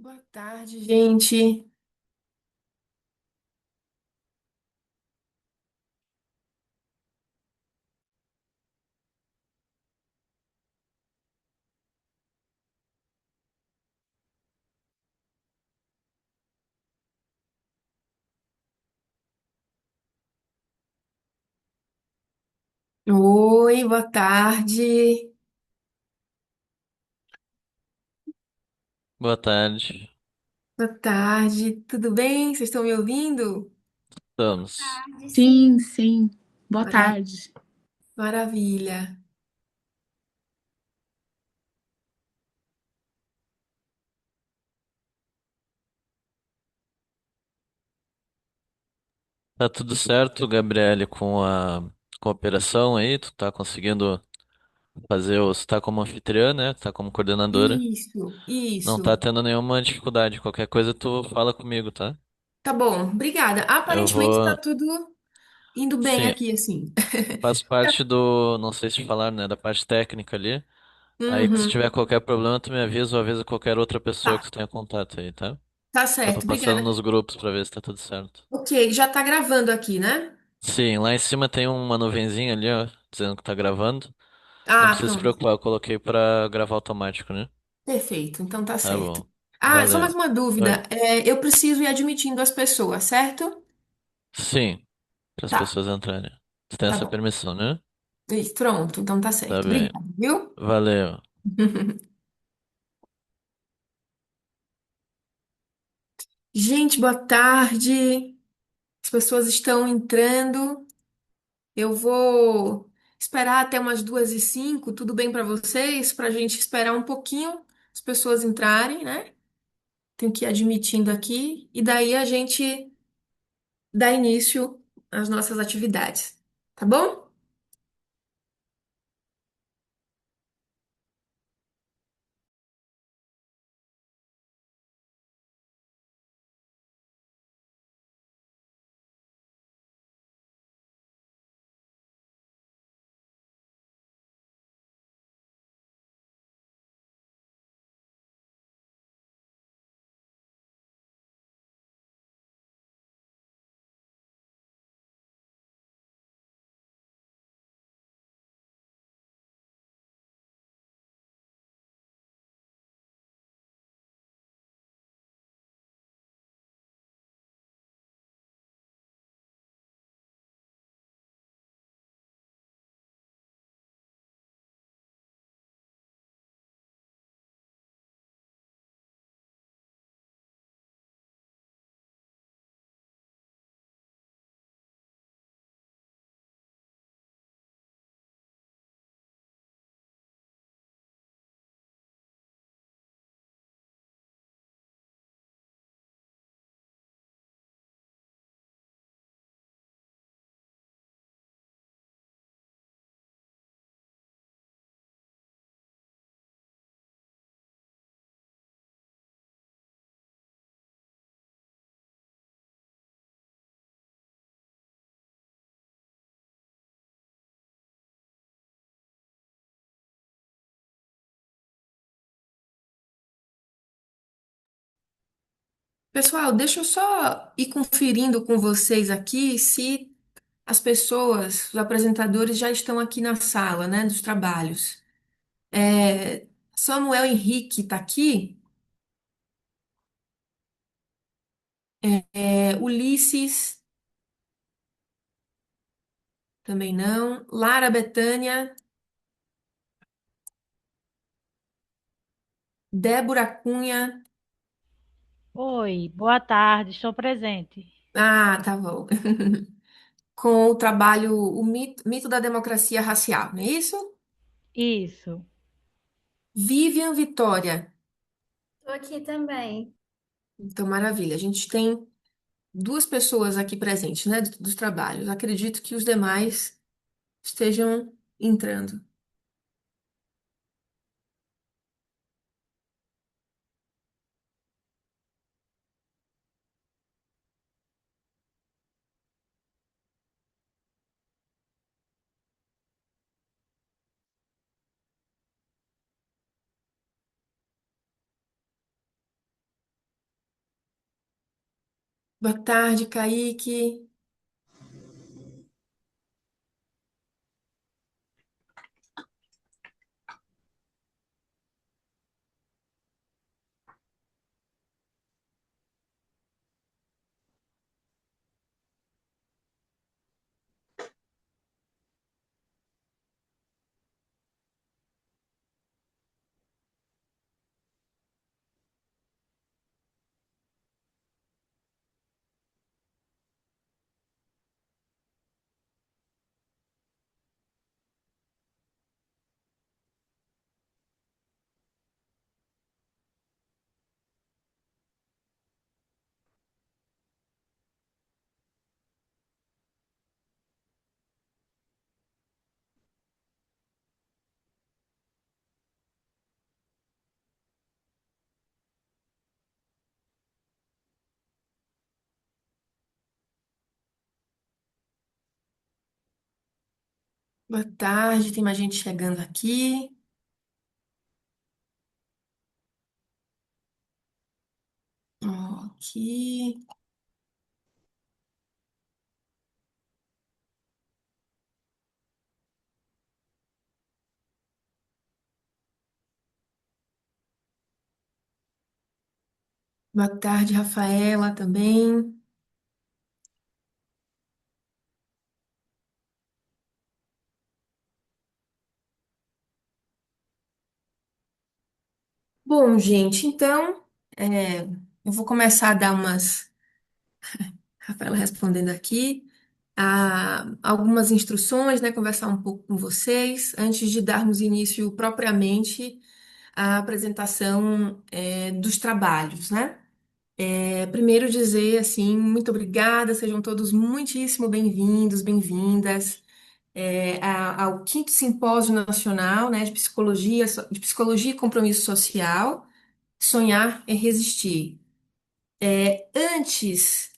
Boa tarde, gente. Oi, boa tarde. Boa tarde. Boa tarde, tudo bem? Vocês estão me ouvindo? Estamos. Sim, sim. Boa Mara- tarde. Maravilha. Tá tudo certo, Gabriele, com a operação aí? Tu tá conseguindo fazer Você tá como anfitriã, né? Tá como coordenadora. Isso, Não tá isso. tendo nenhuma dificuldade. Qualquer coisa tu fala comigo, tá? Tá bom, obrigada. Eu Aparentemente está vou. tudo indo bem Sim, aqui, assim. faz parte do. Não sei se te falar, né? Da parte técnica ali. Aí que se Uhum, tiver qualquer problema, tu me avisa ou avisa qualquer outra pessoa que tá, tu tenha contato aí, tá? tá Eu tô certo, passando obrigada. nos grupos pra ver se tá tudo certo. Ok, já tá gravando aqui, né? Sim, lá em cima tem uma nuvenzinha ali, ó, dizendo que tá gravando. Não Ah, precisa se pronto. preocupar, eu coloquei pra gravar automático, né? Perfeito, então tá Tá certo. bom. Ah, só mais Valeu. uma Oi. dúvida. Eu preciso ir admitindo as pessoas, certo? Sim, para as Tá, pessoas entrarem. Você tem tá essa bom. permissão, né? Isso, pronto, então tá Tá certo. bem. Obrigada, viu? Valeu. Gente, boa tarde. As pessoas estão entrando. Eu vou esperar até umas 2:05. Tudo bem para vocês? Para a gente esperar um pouquinho as pessoas entrarem, né? Tenho que ir admitindo aqui. E daí a gente dá início às nossas atividades. Tá bom? Pessoal, deixa eu só ir conferindo com vocês aqui se as pessoas, os apresentadores já estão aqui na sala, né, dos trabalhos. Samuel Henrique está aqui, Ulisses também não, Lara Betânia, Débora Cunha. Oi, boa tarde, estou presente. Ah, tá bom. Com o trabalho O Mito da Democracia Racial, não é isso? Isso. Vivian Vitória. Estou aqui também. Então, maravilha. A gente tem duas pessoas aqui presentes, né, dos trabalhos. Acredito que os demais estejam entrando. Boa tarde, Kaique. Boa tarde, tem mais gente chegando aqui. Aqui. Boa tarde, Rafaela, também. Bom, gente, então, eu vou começar a dar umas. Rafaela respondendo aqui. Algumas instruções, né? Conversar um pouco com vocês antes de darmos início propriamente à apresentação, dos trabalhos, né? Primeiro dizer assim, muito obrigada, sejam todos muitíssimo bem-vindos, bem-vindas, ao quinto Simpósio Nacional, né, de Psicologia e Compromisso Social, Sonhar é Resistir. Antes,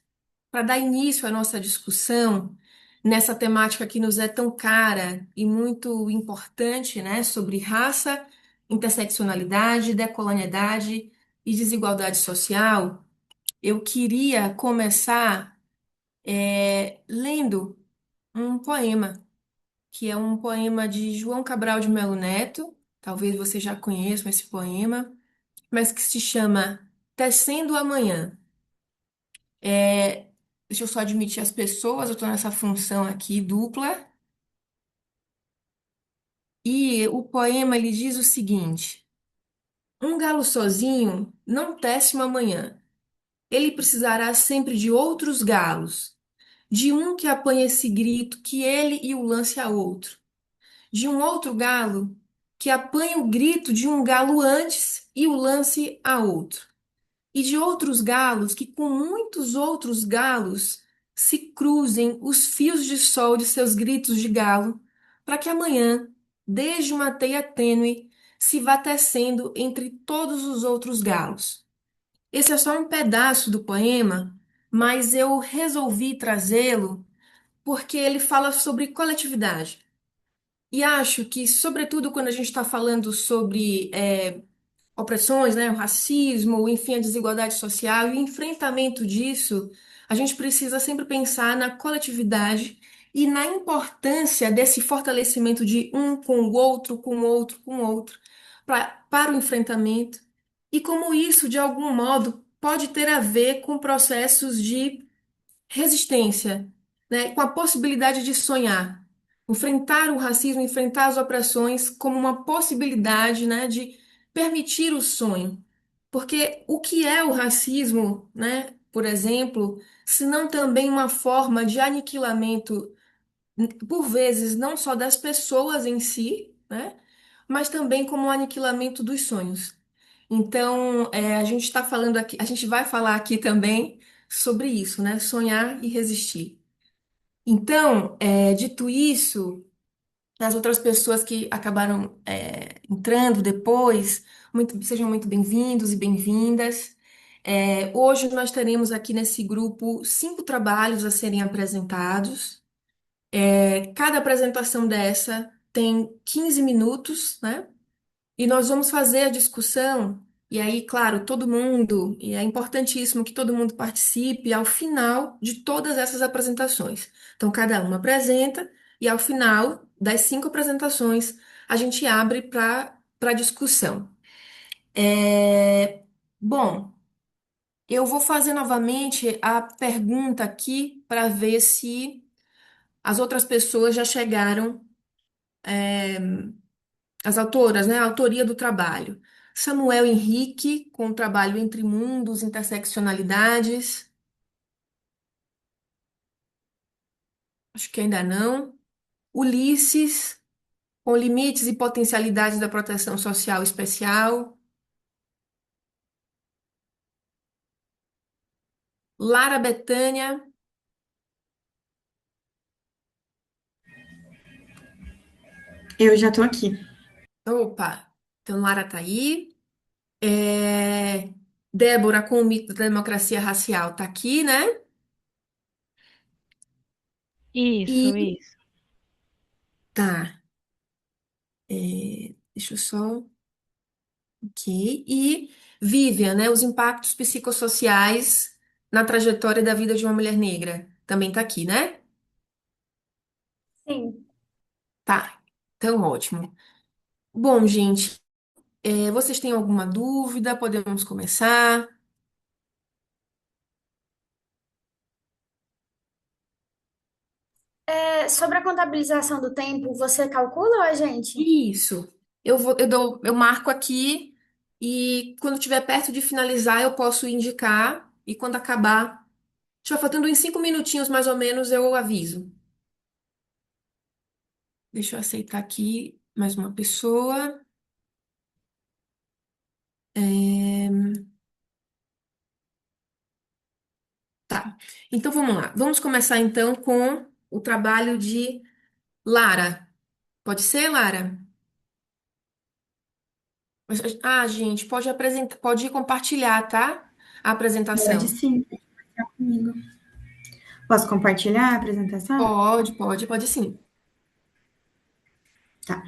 para dar início à nossa discussão nessa temática que nos é tão cara e muito importante, né, sobre raça, interseccionalidade, decolonialidade e desigualdade social, eu queria começar lendo um poema, que é um poema de João Cabral de Melo Neto, talvez você já conheça esse poema, mas que se chama Tecendo Amanhã. Deixa eu só admitir as pessoas, eu estou nessa função aqui dupla. E o poema ele diz o seguinte: um galo sozinho não tece uma manhã. Ele precisará sempre de outros galos, de um que apanhe esse grito que ele e o lance a outro, de um outro galo que apanhe o grito de um galo antes e o lance a outro, e de outros galos que com muitos outros galos se cruzem os fios de sol de seus gritos de galo, para que amanhã, desde uma teia tênue, se vá tecendo entre todos os outros galos. Esse é só um pedaço do poema, mas eu resolvi trazê-lo porque ele fala sobre coletividade. E acho que, sobretudo quando a gente está falando sobre opressões, né, o racismo, enfim, a desigualdade social e o enfrentamento disso, a gente precisa sempre pensar na coletividade e na importância desse fortalecimento de um com o outro, com o outro, com o outro, para o enfrentamento e como isso, de algum modo, pode ter a ver com processos de resistência, né, com a possibilidade de sonhar, enfrentar o racismo, enfrentar as opressões como uma possibilidade, né, de permitir o sonho. Porque o que é o racismo, né, por exemplo, se não também uma forma de aniquilamento, por vezes, não só das pessoas em si, né, mas também como um aniquilamento dos sonhos. Então, a gente está falando aqui, a gente vai falar aqui também sobre isso, né? Sonhar e resistir. Então, dito isso, as outras pessoas que acabaram entrando depois, sejam muito bem-vindos e bem-vindas. Hoje nós teremos aqui nesse grupo 5 trabalhos a serem apresentados. Cada apresentação dessa tem 15 minutos, né? E nós vamos fazer a discussão E aí, claro, todo mundo, e é importantíssimo que todo mundo participe ao final de todas essas apresentações. Então, cada uma apresenta e ao final das 5 apresentações, a gente abre para discussão. Bom, eu vou fazer novamente a pergunta aqui para ver se as outras pessoas já chegaram, as autoras, né? A autoria do trabalho. Samuel Henrique, com o trabalho Entre Mundos, Interseccionalidades. Acho que ainda não. Ulisses, com Limites e Potencialidades da Proteção Social Especial. Lara Betânia. Eu já tô aqui. Opa, então Lara tá aí. Débora, com o mito da democracia racial, tá aqui, né? Isso, E isso. tá. Deixa eu só. Ok. E Vivian, né? Os impactos psicossociais na trajetória da vida de uma mulher negra. Também tá aqui, né? Sim. Tá. Então, ótimo. Bom, gente, vocês têm alguma dúvida? Podemos começar? Sobre a contabilização do tempo, você calcula, ou a gente? Isso. Eu marco aqui e quando estiver perto de finalizar, eu posso indicar. E quando acabar, estiver faltando em 5 minutinhos mais ou menos, eu aviso. Deixa eu aceitar aqui mais uma pessoa. É, Tá. Então vamos lá. Vamos começar então com o trabalho de Lara. Pode ser, Lara? Ah, gente, pode apresentar, pode compartilhar, tá? A Pode apresentação. sim, pode ficar comigo. Posso compartilhar a apresentação? Pode sim. Tá.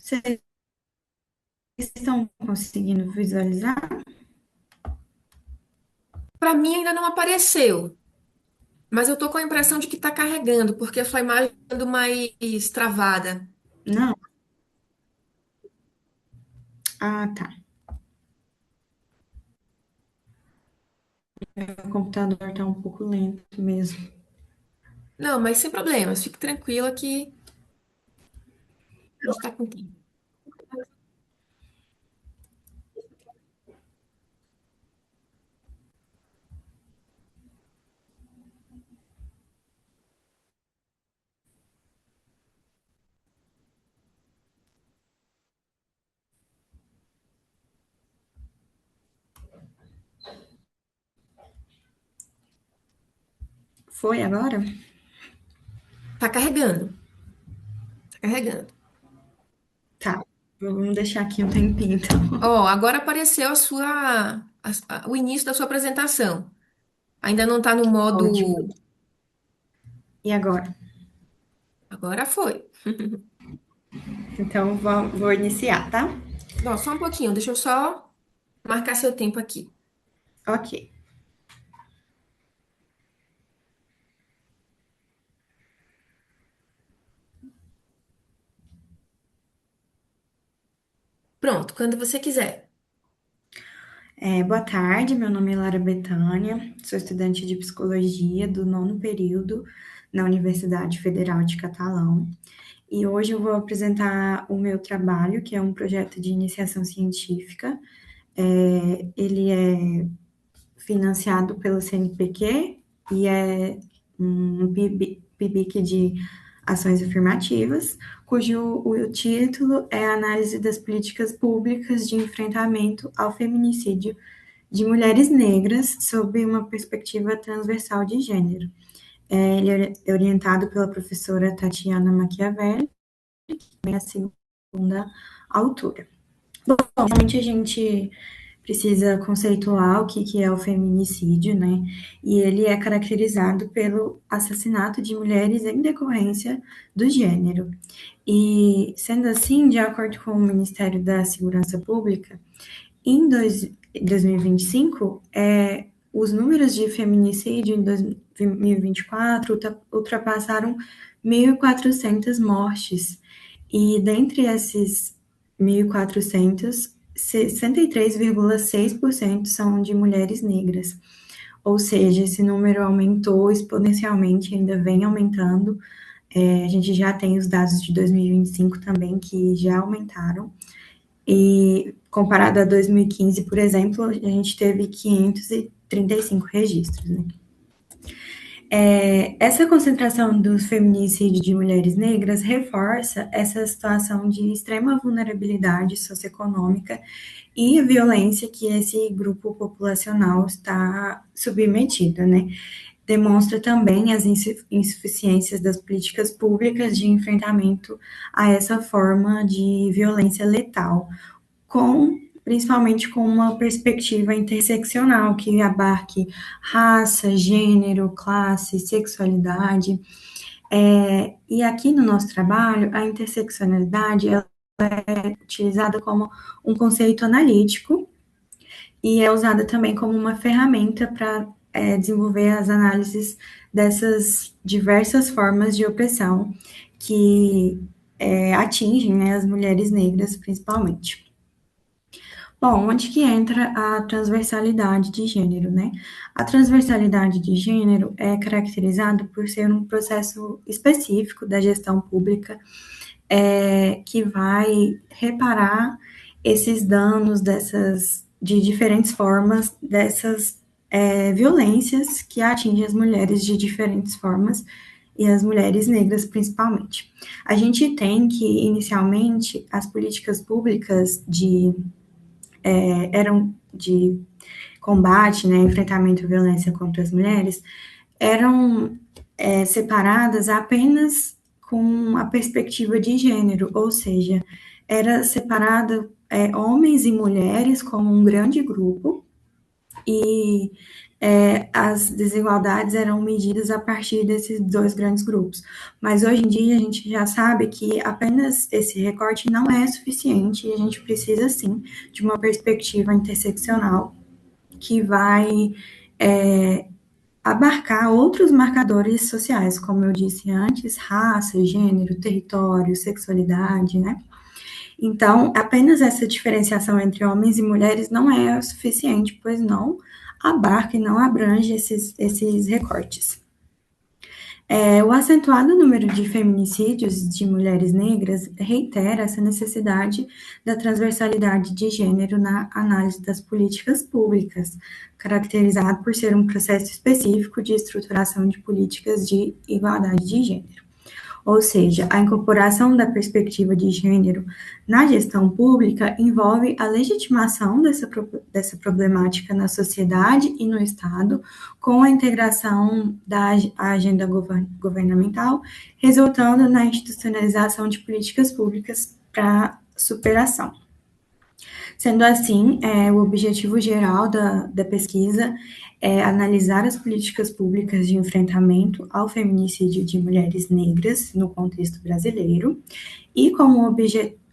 Vocês estão conseguindo visualizar? Para mim ainda não apareceu, mas eu tô com a impressão de que tá carregando, porque a sua imagem tá ficando mais travada. Não? Ah, tá. O computador tá um pouco lento mesmo. Não, mas sem problemas, fique tranquila que a gente tá com tempo. Foi agora? Tá carregando, tá carregando. Tá. Vamos deixar aqui um tempinho, então. Ó, agora apareceu o início da sua apresentação. Ainda não tá no Ótimo. modo. E agora? Agora foi. Então, vou iniciar, tá? Não, só um pouquinho, deixa eu só marcar seu tempo aqui. Ok. Pronto, quando você quiser. Boa tarde, meu nome é Lara Betânia, sou estudante de psicologia do nono período na Universidade Federal de Catalão. E hoje eu vou apresentar o meu trabalho, que é um projeto de iniciação científica. Ele é financiado pelo CNPq e é um PIBIC de Ações Afirmativas, cujo o título é Análise das Políticas Públicas de Enfrentamento ao Feminicídio de Mulheres Negras sob uma perspectiva transversal de gênero. Ele é orientado pela professora Tatiana Machiavelli, que é a segunda autora. Bom, realmente a gente precisa conceituar o que é o feminicídio, né? E ele é caracterizado pelo assassinato de mulheres em decorrência do gênero. E, sendo assim, de acordo com o Ministério da Segurança Pública, em 2025, os números de feminicídio em 2024 ultrapassaram 1.400 mortes. E dentre esses 1.400, 63,6% são de mulheres negras. Ou seja, esse número aumentou exponencialmente, ainda vem aumentando. A gente já tem os dados de 2025 também, que já aumentaram. E comparado a 2015, por exemplo, a gente teve 535 registros, né? Essa concentração dos feminicídios de mulheres negras reforça essa situação de extrema vulnerabilidade socioeconômica e violência que esse grupo populacional está submetido, né? Demonstra também as insuficiências das políticas públicas de enfrentamento a essa forma de violência letal, principalmente com uma perspectiva interseccional que abarque raça, gênero, classe, sexualidade. E aqui no nosso trabalho, a interseccionalidade ela é utilizada como um conceito analítico e é usada também como uma ferramenta para desenvolver as análises dessas diversas formas de opressão que atingem, né, as mulheres negras, principalmente. Bom, onde que entra a transversalidade de gênero, né? A transversalidade de gênero é caracterizada por ser um processo específico da gestão pública que vai reparar esses danos de diferentes formas dessas violências que atingem as mulheres de diferentes formas e as mulheres negras principalmente. A gente tem que, inicialmente, as políticas públicas eram de combate, né, enfrentamento à violência contra as mulheres, eram separadas apenas com a perspectiva de gênero, ou seja, era separada homens e mulheres como um grande grupo, e as desigualdades eram medidas a partir desses dois grandes grupos. Mas hoje em dia a gente já sabe que apenas esse recorte não é suficiente e a gente precisa, sim, de uma perspectiva interseccional que vai abarcar outros marcadores sociais, como eu disse antes, raça, gênero, território, sexualidade, né? Então, apenas essa diferenciação entre homens e mulheres não é o suficiente, pois não abarca e não abrange esses recortes. O acentuado número de feminicídios de mulheres negras reitera essa necessidade da transversalidade de gênero na análise das políticas públicas, caracterizado por ser um processo específico de estruturação de políticas de igualdade de gênero. Ou seja, a incorporação da perspectiva de gênero na gestão pública envolve a legitimação dessa problemática na sociedade e no Estado, com a integração da agenda governamental, resultando na institucionalização de políticas públicas para superação. Sendo assim, o objetivo geral da pesquisa é analisar as políticas públicas de enfrentamento ao feminicídio de mulheres negras no contexto brasileiro, e como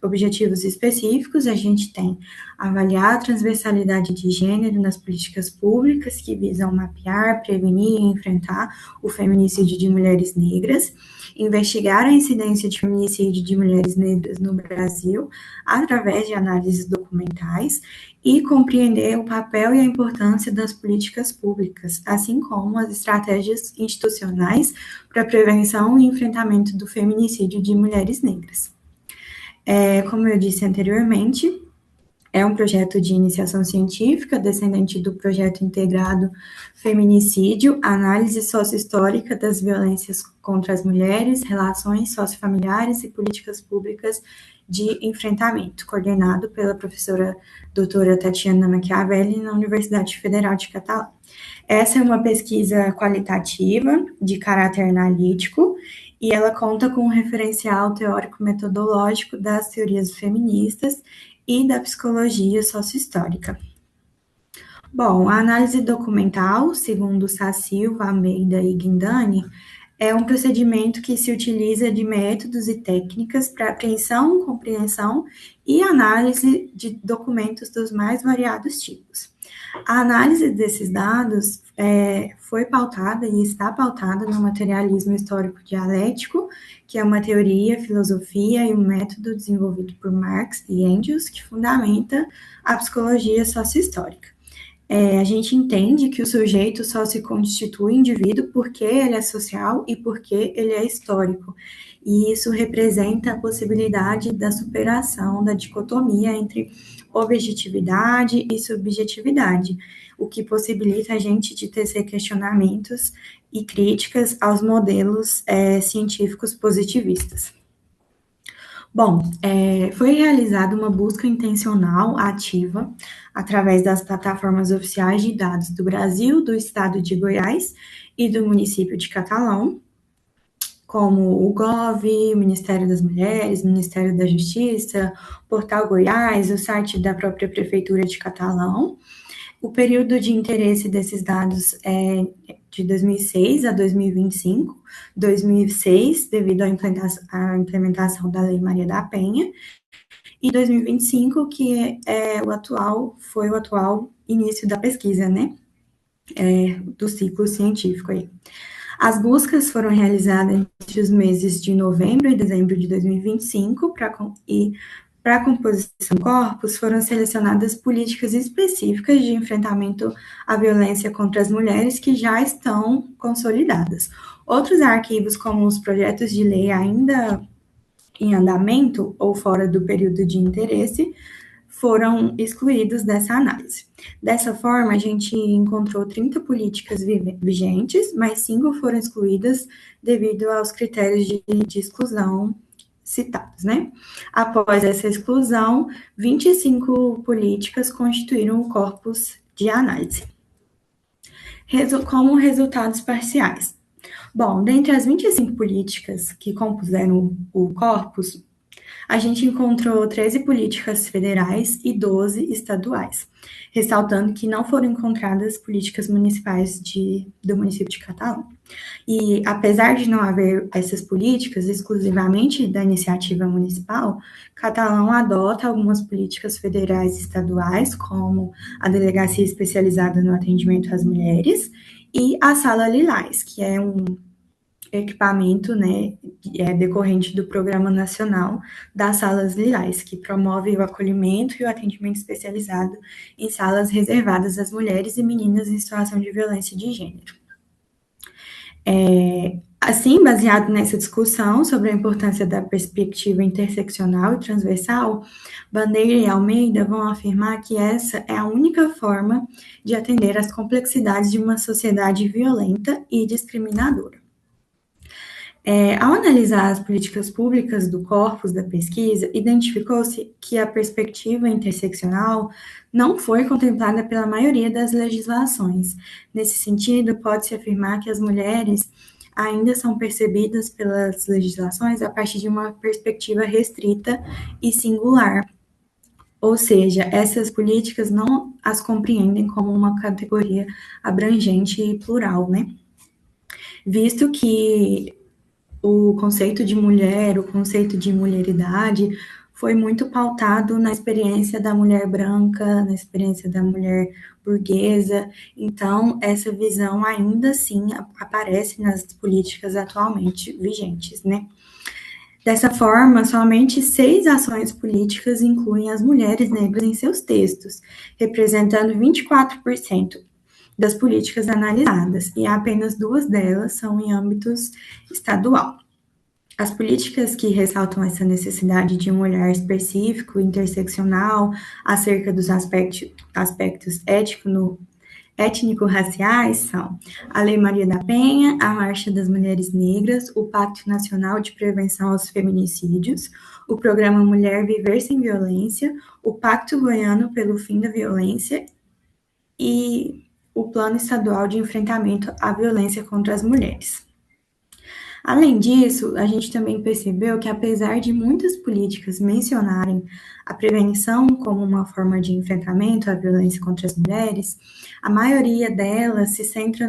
objetivos específicos, a gente tem avaliar a transversalidade de gênero nas políticas públicas que visam mapear, prevenir e enfrentar o feminicídio de mulheres negras, investigar a incidência de feminicídio de mulheres negras no Brasil através de análises documentais e compreender o papel e a importância das políticas públicas, assim como as estratégias institucionais para a prevenção e enfrentamento do feminicídio de mulheres negras. Como eu disse anteriormente, É um projeto de iniciação científica, descendente do projeto integrado Feminicídio, Análise Sociohistórica das Violências contra as Mulheres, Relações Sociofamiliares e Políticas Públicas de Enfrentamento, coordenado pela professora doutora Tatiana Machiavelli, na Universidade Federal de Catalão. Essa é uma pesquisa qualitativa, de caráter analítico, e ela conta com um referencial teórico-metodológico das teorias feministas e da psicologia sociohistórica. Bom, a análise documental, segundo Sá Silva, Almeida e Guindani, é um procedimento que se utiliza de métodos e técnicas para apreensão, compreensão e análise de documentos dos mais variados tipos. A análise desses dados foi pautada e está pautada no materialismo histórico dialético, que é uma teoria, filosofia e um método desenvolvido por Marx e Engels, que fundamenta a psicologia sociohistórica. A gente entende que o sujeito só se constitui indivíduo porque ele é social e porque ele é histórico. E isso representa a possibilidade da superação da dicotomia entre objetividade e subjetividade, o que possibilita a gente de tecer questionamentos e críticas aos modelos científicos positivistas. Bom, foi realizada uma busca intencional ativa através das plataformas oficiais de dados do Brasil, do estado de Goiás e do município de Catalão, como o Gov, o Ministério das Mulheres, o Ministério da Justiça, o Portal Goiás, o site da própria Prefeitura de Catalão. O período de interesse desses dados é de 2006 a 2025, 2006 devido à implementação da Lei Maria da Penha, e 2025, que foi o atual início da pesquisa, né, do ciclo científico aí. As buscas foram realizadas entre os meses de novembro e dezembro de 2025, para a composição do corpus, foram selecionadas políticas específicas de enfrentamento à violência contra as mulheres que já estão consolidadas. Outros arquivos, como os projetos de lei ainda em andamento ou fora do período de interesse, foram excluídos dessa análise. Dessa forma, a gente encontrou 30 políticas vigentes, mas 5 foram excluídas devido aos critérios de exclusão citados, né? Após essa exclusão, 25 políticas constituíram o corpus de análise. Como resultados parciais. Bom, dentre as 25 políticas que compuseram o corpus, a gente encontrou 13 políticas federais e 12 estaduais, ressaltando que não foram encontradas políticas municipais do município de Catalão. E, apesar de não haver essas políticas exclusivamente da iniciativa municipal, Catalão adota algumas políticas federais e estaduais, como a Delegacia Especializada no Atendimento às Mulheres e a Sala Lilás, que é um equipamento, né, decorrente do Programa Nacional das Salas Lilás, que promove o acolhimento e o atendimento especializado em salas reservadas às mulheres e meninas em situação de violência de gênero. Assim, baseado nessa discussão sobre a importância da perspectiva interseccional e transversal, Bandeira e Almeida vão afirmar que essa é a única forma de atender às complexidades de uma sociedade violenta e discriminadora. Ao analisar as políticas públicas do corpus da pesquisa, identificou-se que a perspectiva interseccional não foi contemplada pela maioria das legislações. Nesse sentido, pode-se afirmar que as mulheres ainda são percebidas pelas legislações a partir de uma perspectiva restrita e singular. Ou seja, essas políticas não as compreendem como uma categoria abrangente e plural, né? Visto que o conceito de mulher, o conceito de mulheridade, foi muito pautado na experiência da mulher branca, na experiência da mulher burguesa. Então, essa visão ainda assim aparece nas políticas atualmente vigentes, né? Dessa forma, somente 6 ações políticas incluem as mulheres negras em seus textos, representando 24% das políticas analisadas, e apenas 2 delas são em âmbitos estadual. As políticas que ressaltam essa necessidade de um olhar específico, interseccional, acerca dos aspectos étnico-raciais são a Lei Maria da Penha, a Marcha das Mulheres Negras, o Pacto Nacional de Prevenção aos Feminicídios, o Programa Mulher Viver Sem Violência, o Pacto Goiano pelo Fim da Violência e o Plano Estadual de Enfrentamento à Violência contra as Mulheres. Além disso, a gente também percebeu que, apesar de muitas políticas mencionarem a prevenção como uma forma de enfrentamento à violência contra as mulheres, a maioria delas se centra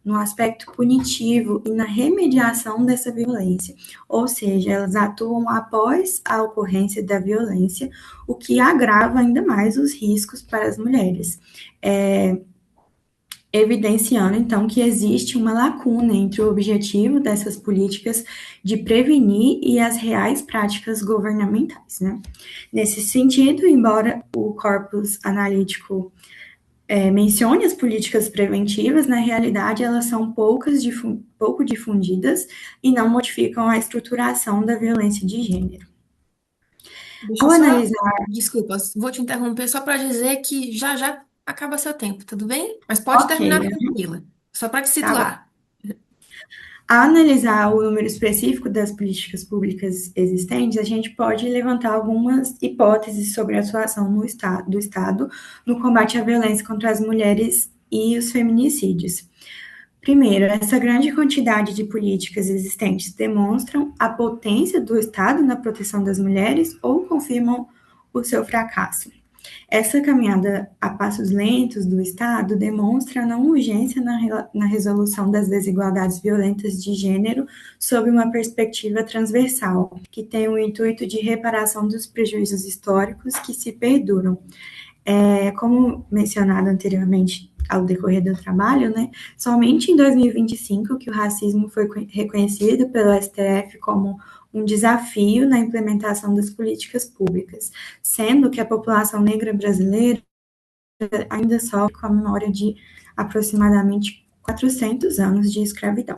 no aspecto punitivo e na remediação dessa violência, ou seja, elas atuam após a ocorrência da violência, o que agrava ainda mais os riscos para as mulheres. Evidenciando, então, que existe uma lacuna entre o objetivo dessas políticas de prevenir e as reais práticas governamentais, né? Nesse sentido, embora o corpus analítico mencione as políticas preventivas, na realidade elas são pouco difundidas e não modificam a estruturação da violência de gênero. Deixa eu Ao só. analisar, Desculpa, vou te interromper só para dizer que já já acaba seu tempo, tudo bem? Mas pode ok, terminar tranquila, só para te tá bom. situar. Ao analisar o número específico das políticas públicas existentes, a gente pode levantar algumas hipóteses sobre a atuação do Estado no combate à violência contra as mulheres e os feminicídios. Primeiro, essa grande quantidade de políticas existentes demonstram a potência do Estado na proteção das mulheres ou confirmam o seu fracasso. Essa caminhada a passos lentos do Estado demonstra a não urgência na resolução das desigualdades violentas de gênero sob uma perspectiva transversal, que tem o intuito de reparação dos prejuízos históricos que se perduram. Como mencionado anteriormente ao decorrer do trabalho, né, somente em 2025 que o racismo foi reconhecido pelo STF como um desafio na implementação das políticas públicas, sendo que a população negra brasileira ainda sofre com a memória de aproximadamente 400 anos de escravidão.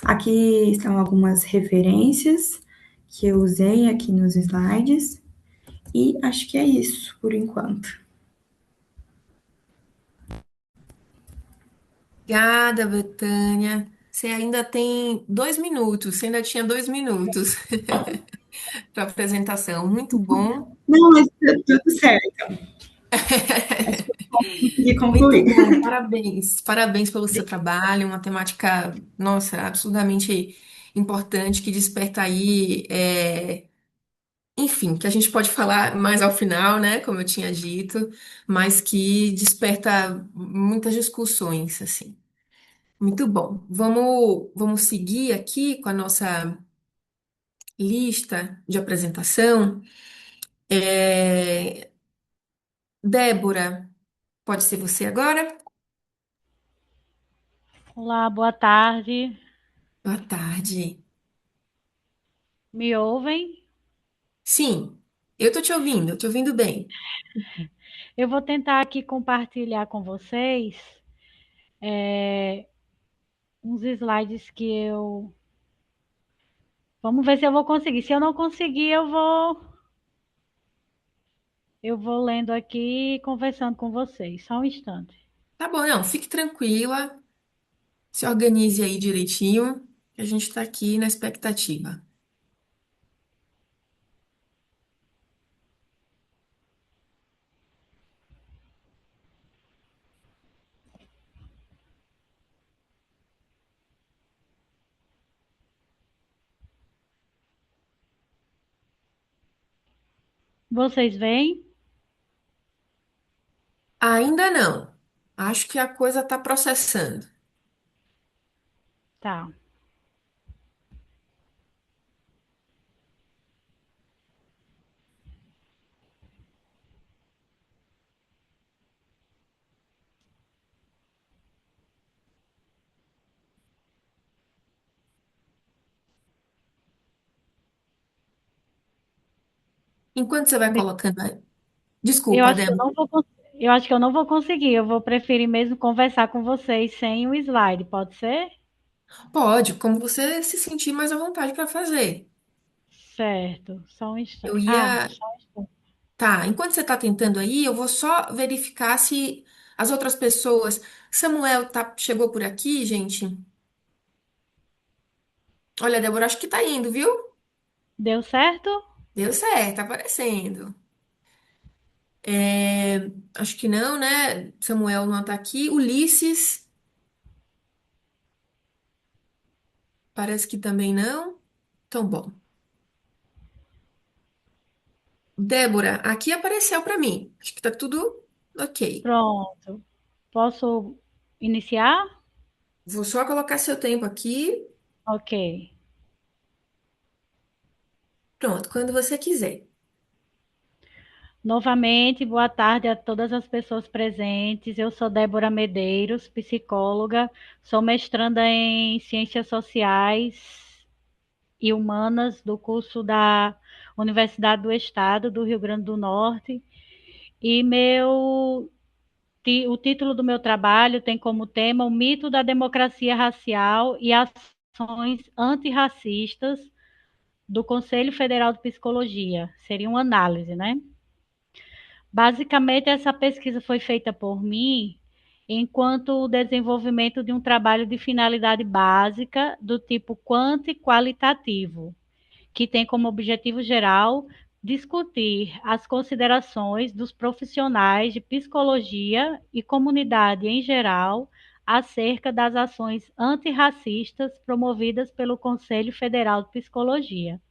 Aqui estão algumas referências que eu usei aqui nos slides, e acho que é isso por enquanto. Obrigada, Betânia. Você ainda tem 2 minutos, você ainda tinha 2 minutos para apresentação. Muito bom. Não, mas tudo certo. Acho que eu consegui Muito concluir. bom, parabéns. Parabéns pelo seu trabalho, uma temática, nossa, absurdamente importante, que desperta aí, enfim, que a gente pode falar mais ao final, né, como eu tinha dito, mas que desperta muitas discussões, assim. Muito bom. Vamos seguir aqui com a nossa lista de apresentação. É, Débora, pode ser você agora? Olá, boa tarde. Boa tarde. Me ouvem? Sim, eu tô te ouvindo bem. Eu vou tentar aqui compartilhar com vocês uns slides que eu. Vamos ver se eu vou conseguir. Se eu não conseguir, eu vou lendo aqui e conversando com vocês. Só um instante. Tá bom, não, fique tranquila, se organize aí direitinho, que a gente tá aqui na expectativa. Vocês veem? Ainda não. Acho que a coisa tá processando. Tá. Enquanto você vai Bem, colocando aí. eu Desculpa, acho que eu Débora. não vou, eu acho que eu não vou conseguir. Eu vou preferir mesmo conversar com vocês sem o slide, pode ser? Pode, como você se sentir mais à vontade para fazer. Certo, só um Eu instante. Ah, ia. só um instante. Tá, enquanto você está tentando aí, eu vou só verificar se as outras pessoas. Samuel chegou por aqui, gente. Olha, Débora, acho que tá indo, viu? Deu certo? Deu certo, tá aparecendo. É, acho que não, né? Samuel não tá aqui. Ulisses, parece que também não. Então, bom. Débora, aqui apareceu para mim. Acho que tá tudo ok. Pronto. Posso iniciar? Vou só colocar seu tempo aqui. Ok. Pronto, quando você quiser. Novamente, boa tarde a todas as pessoas presentes. Eu sou Débora Medeiros, psicóloga, sou mestranda em Ciências Sociais e Humanas do curso da Universidade do Estado do Rio Grande do Norte. E o título do meu trabalho tem como tema o mito da democracia racial e ações antirracistas do Conselho Federal de Psicologia. Seria uma análise, né? Basicamente, essa pesquisa foi feita por mim enquanto o desenvolvimento de um trabalho de finalidade básica do tipo quanto e qualitativo, que tem como objetivo geral discutir as considerações dos profissionais de psicologia e comunidade em geral acerca das ações antirracistas promovidas pelo Conselho Federal de Psicologia.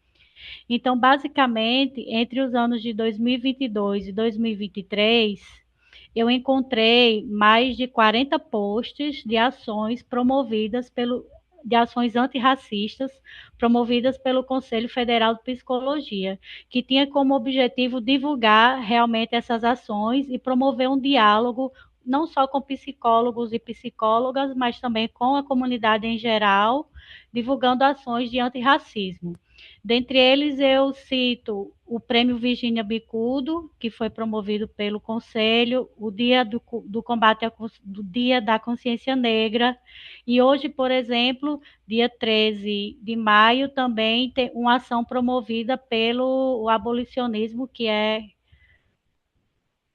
Então, basicamente, entre os anos de 2022 e 2023, eu encontrei mais de 40 posts de ações promovidas de ações antirracistas promovidas pelo Conselho Federal de Psicologia, que tinha como objetivo divulgar realmente essas ações e promover um diálogo não só com psicólogos e psicólogas, mas também com a comunidade em geral, divulgando ações de antirracismo. Dentre eles, eu cito o Prêmio Virginia Bicudo, que foi promovido pelo Conselho, o Dia do Combate do Dia da Consciência Negra, e hoje, por exemplo, dia 13 de maio, também tem uma ação promovida pelo abolicionismo, que é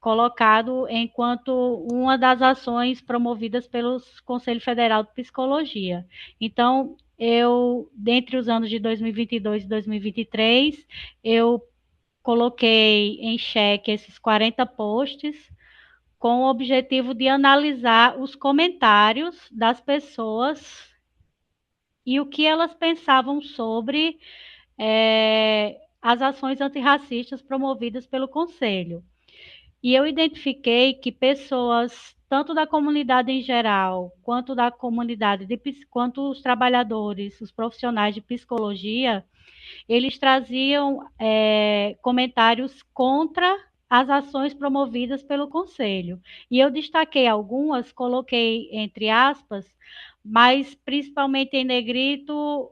colocado enquanto uma das ações promovidas pelo Conselho Federal de Psicologia. Então, dentre os anos de 2022 e 2023, eu coloquei em xeque esses 40 posts com o objetivo de analisar os comentários das pessoas e o que elas pensavam sobre as ações antirracistas promovidas pelo Conselho. E eu identifiquei que pessoas, tanto da comunidade em geral, quanto da comunidade, quanto os trabalhadores, os profissionais de psicologia, eles traziam comentários contra as ações promovidas pelo Conselho. E eu destaquei algumas, coloquei entre aspas, mas principalmente em negrito,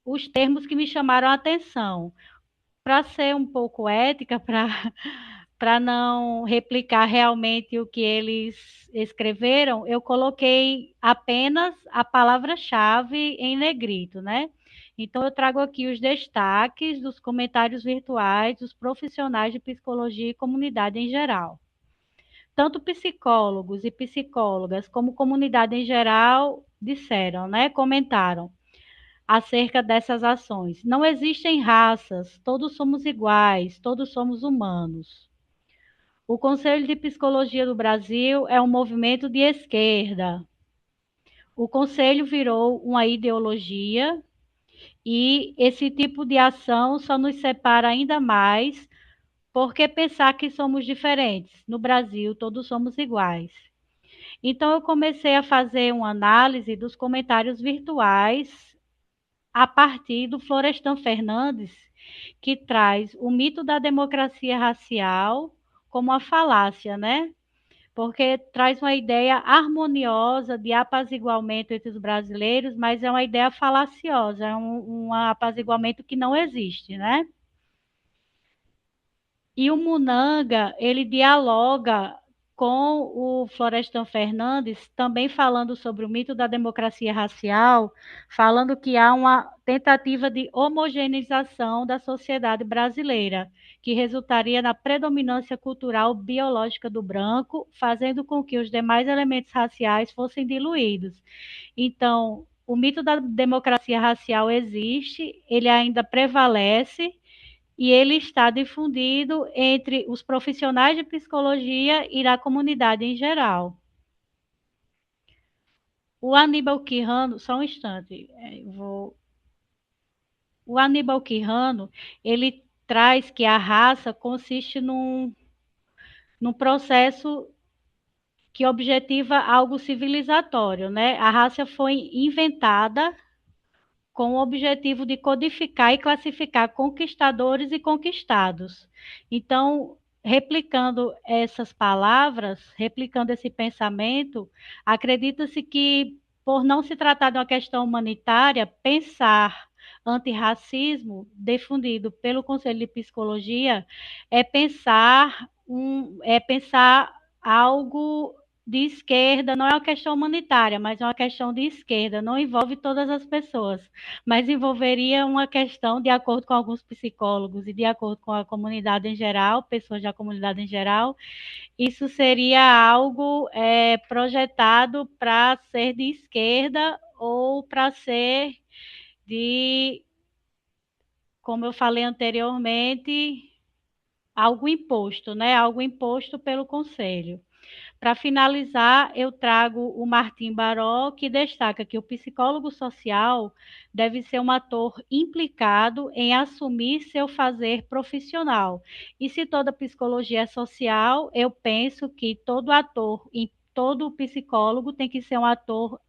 os termos que me chamaram a atenção. Para ser um pouco ética, para não replicar realmente o que eles escreveram, eu coloquei apenas a palavra-chave em negrito, né? Então, eu trago aqui os destaques dos comentários virtuais dos profissionais de psicologia e comunidade em geral. Tanto psicólogos e psicólogas como comunidade em geral disseram, né? Comentaram acerca dessas ações. Não existem raças, todos somos iguais, todos somos humanos. O Conselho de Psicologia do Brasil é um movimento de esquerda. O Conselho virou uma ideologia e esse tipo de ação só nos separa ainda mais porque pensar que somos diferentes. No Brasil, todos somos iguais. Então, eu comecei a fazer uma análise dos comentários virtuais a partir do Florestan Fernandes, que traz o mito da democracia racial como uma falácia, né? Porque traz uma ideia harmoniosa de apaziguamento entre os brasileiros, mas é uma ideia falaciosa, é um apaziguamento que não existe, né? E o Munanga, ele dialoga com o Florestan Fernandes, também falando sobre o mito da democracia racial, falando que há uma tentativa de homogeneização da sociedade brasileira, que resultaria na predominância cultural biológica do branco, fazendo com que os demais elementos raciais fossem diluídos. Então, o mito da democracia racial existe, ele ainda prevalece, e ele está difundido entre os profissionais de psicologia e da comunidade em geral. O Aníbal Quirrano, só um instante, o Aníbal Quirrano, ele traz que a raça consiste num processo que objetiva algo civilizatório, né? A raça foi inventada com o objetivo de codificar e classificar conquistadores e conquistados. Então, replicando essas palavras, replicando esse pensamento, acredita-se que, por não se tratar de uma questão humanitária, pensar antirracismo, difundido pelo Conselho de Psicologia, é pensar algo de esquerda, não é uma questão humanitária, mas é uma questão de esquerda, não envolve todas as pessoas, mas envolveria uma questão, de acordo com alguns psicólogos e de acordo com a comunidade em geral, pessoas da comunidade em geral, isso seria algo projetado para ser de esquerda ou para ser de, como eu falei anteriormente, algo imposto, né? Algo imposto pelo conselho. Para finalizar, eu trago o Martim Baró, que destaca que o psicólogo social deve ser um ator implicado em assumir seu fazer profissional. E se toda psicologia é social, eu penso que todo ator e todo psicólogo tem que ser um ator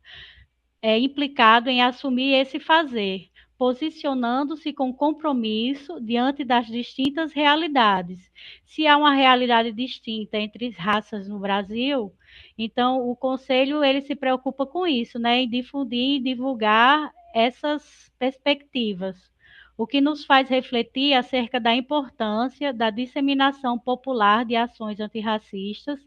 implicado em assumir esse fazer, posicionando-se com compromisso diante das distintas realidades. Se há uma realidade distinta entre as raças no Brasil, então o Conselho ele se preocupa com isso, né, em difundir e divulgar essas perspectivas, o que nos faz refletir acerca da importância da disseminação popular de ações antirracistas,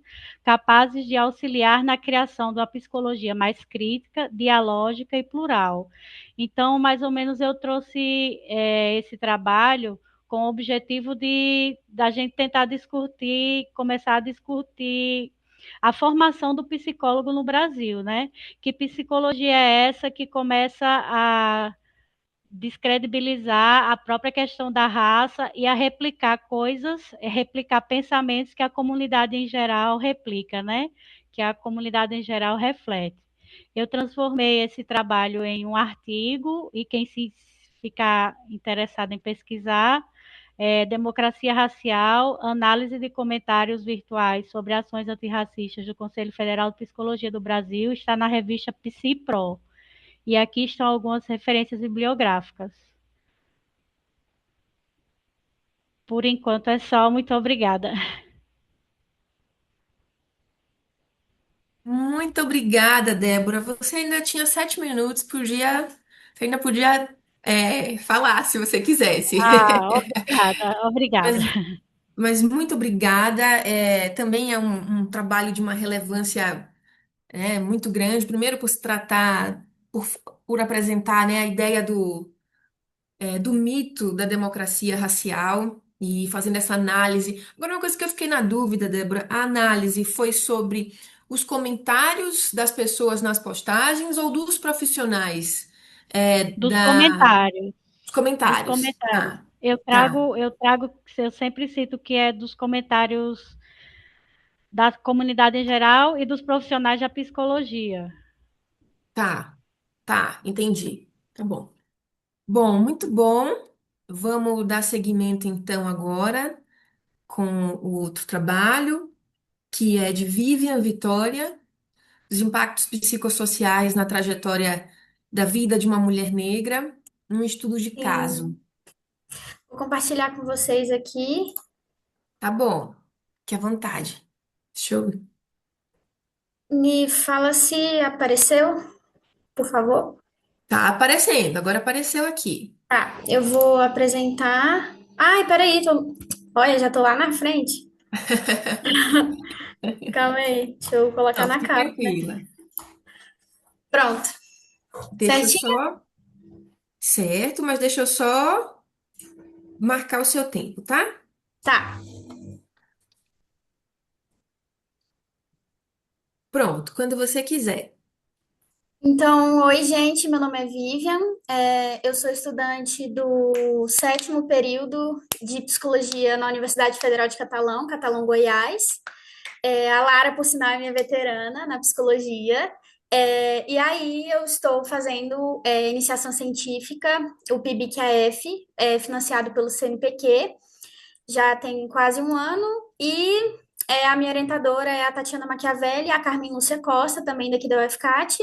capazes de auxiliar na criação de uma psicologia mais crítica, dialógica e plural. Então, mais ou menos, eu trouxe esse trabalho com o objetivo de da gente tentar discutir, começar a discutir a formação do psicólogo no Brasil, né? Que psicologia é essa que começa a descredibilizar a própria questão da raça e a replicar coisas, replicar pensamentos que a comunidade em geral replica, né? Que a comunidade em geral reflete. Eu transformei esse trabalho em um artigo e quem se ficar interessado em pesquisar, Democracia Racial, análise de comentários virtuais sobre ações antirracistas do Conselho Federal de Psicologia do Brasil, está na revista PsiPro. E aqui estão algumas referências bibliográficas. Por enquanto é só, muito obrigada. Muito obrigada, Débora. Você ainda tinha 7 minutos, você ainda podia, falar se você quisesse. Ah, obrigada, obrigada. Mas, mas muito obrigada. Também é um trabalho de uma relevância, muito grande. Primeiro, por se tratar, por apresentar, né, a ideia do mito da democracia racial e fazendo essa análise. Agora, uma coisa que eu fiquei na dúvida, Débora, a análise foi sobre os comentários das pessoas nas postagens ou dos profissionais, Dos da comentários, dos dos comentários? comentários. Tá, Eu tá, trago, eu trago, eu sempre cito que é dos comentários da comunidade em geral e dos profissionais da psicologia. tá, tá, entendi. Tá bom. Bom, muito bom. Vamos dar seguimento então agora com o outro trabalho, que é de Vivian Vitória. Os impactos psicossociais na trajetória da vida de uma mulher negra, num estudo de caso. Sim. Vou compartilhar com vocês aqui. Tá bom, que à vontade. Show. Me fala se apareceu, por favor. Tá aparecendo, agora apareceu aqui. Tá, eu vou apresentar. Ai, peraí, olha, já tô lá na frente. Calma aí, deixa eu colocar Não, na fique capa, né? tranquila. Pronto, Deixa eu certinho? só. Certo, mas deixa eu só marcar o seu tempo, tá? Tá. Pronto, quando você quiser. Então, oi, gente, meu nome é Vivian, eu sou estudante do sétimo período de psicologia na Universidade Federal de Catalão, Catalão, Goiás. A Lara, por sinal, é minha veterana na psicologia. E aí eu estou fazendo iniciação científica, o PIBIC-AF, financiado pelo CNPq, já tem quase um ano, e a minha orientadora é a Tatiana Machiavelli, a Carmen Lúcia Costa, também daqui da UFCAT,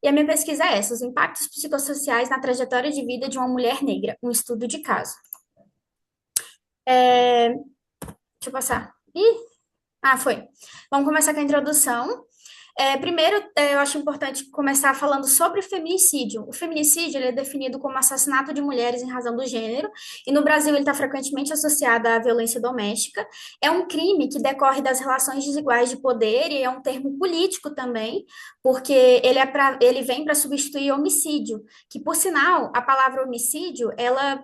e a minha pesquisa é essa, os impactos psicossociais na trajetória de vida de uma mulher negra, um estudo de caso. Deixa eu passar. Foi. Vamos começar com a introdução. Primeiro, eu acho importante começar falando sobre o feminicídio. O feminicídio ele é definido como assassinato de mulheres em razão do gênero, e no Brasil ele está frequentemente associado à violência doméstica. É um crime que decorre das relações desiguais de poder e é um termo político também, porque ele vem para substituir homicídio, que, por sinal, a palavra homicídio, ela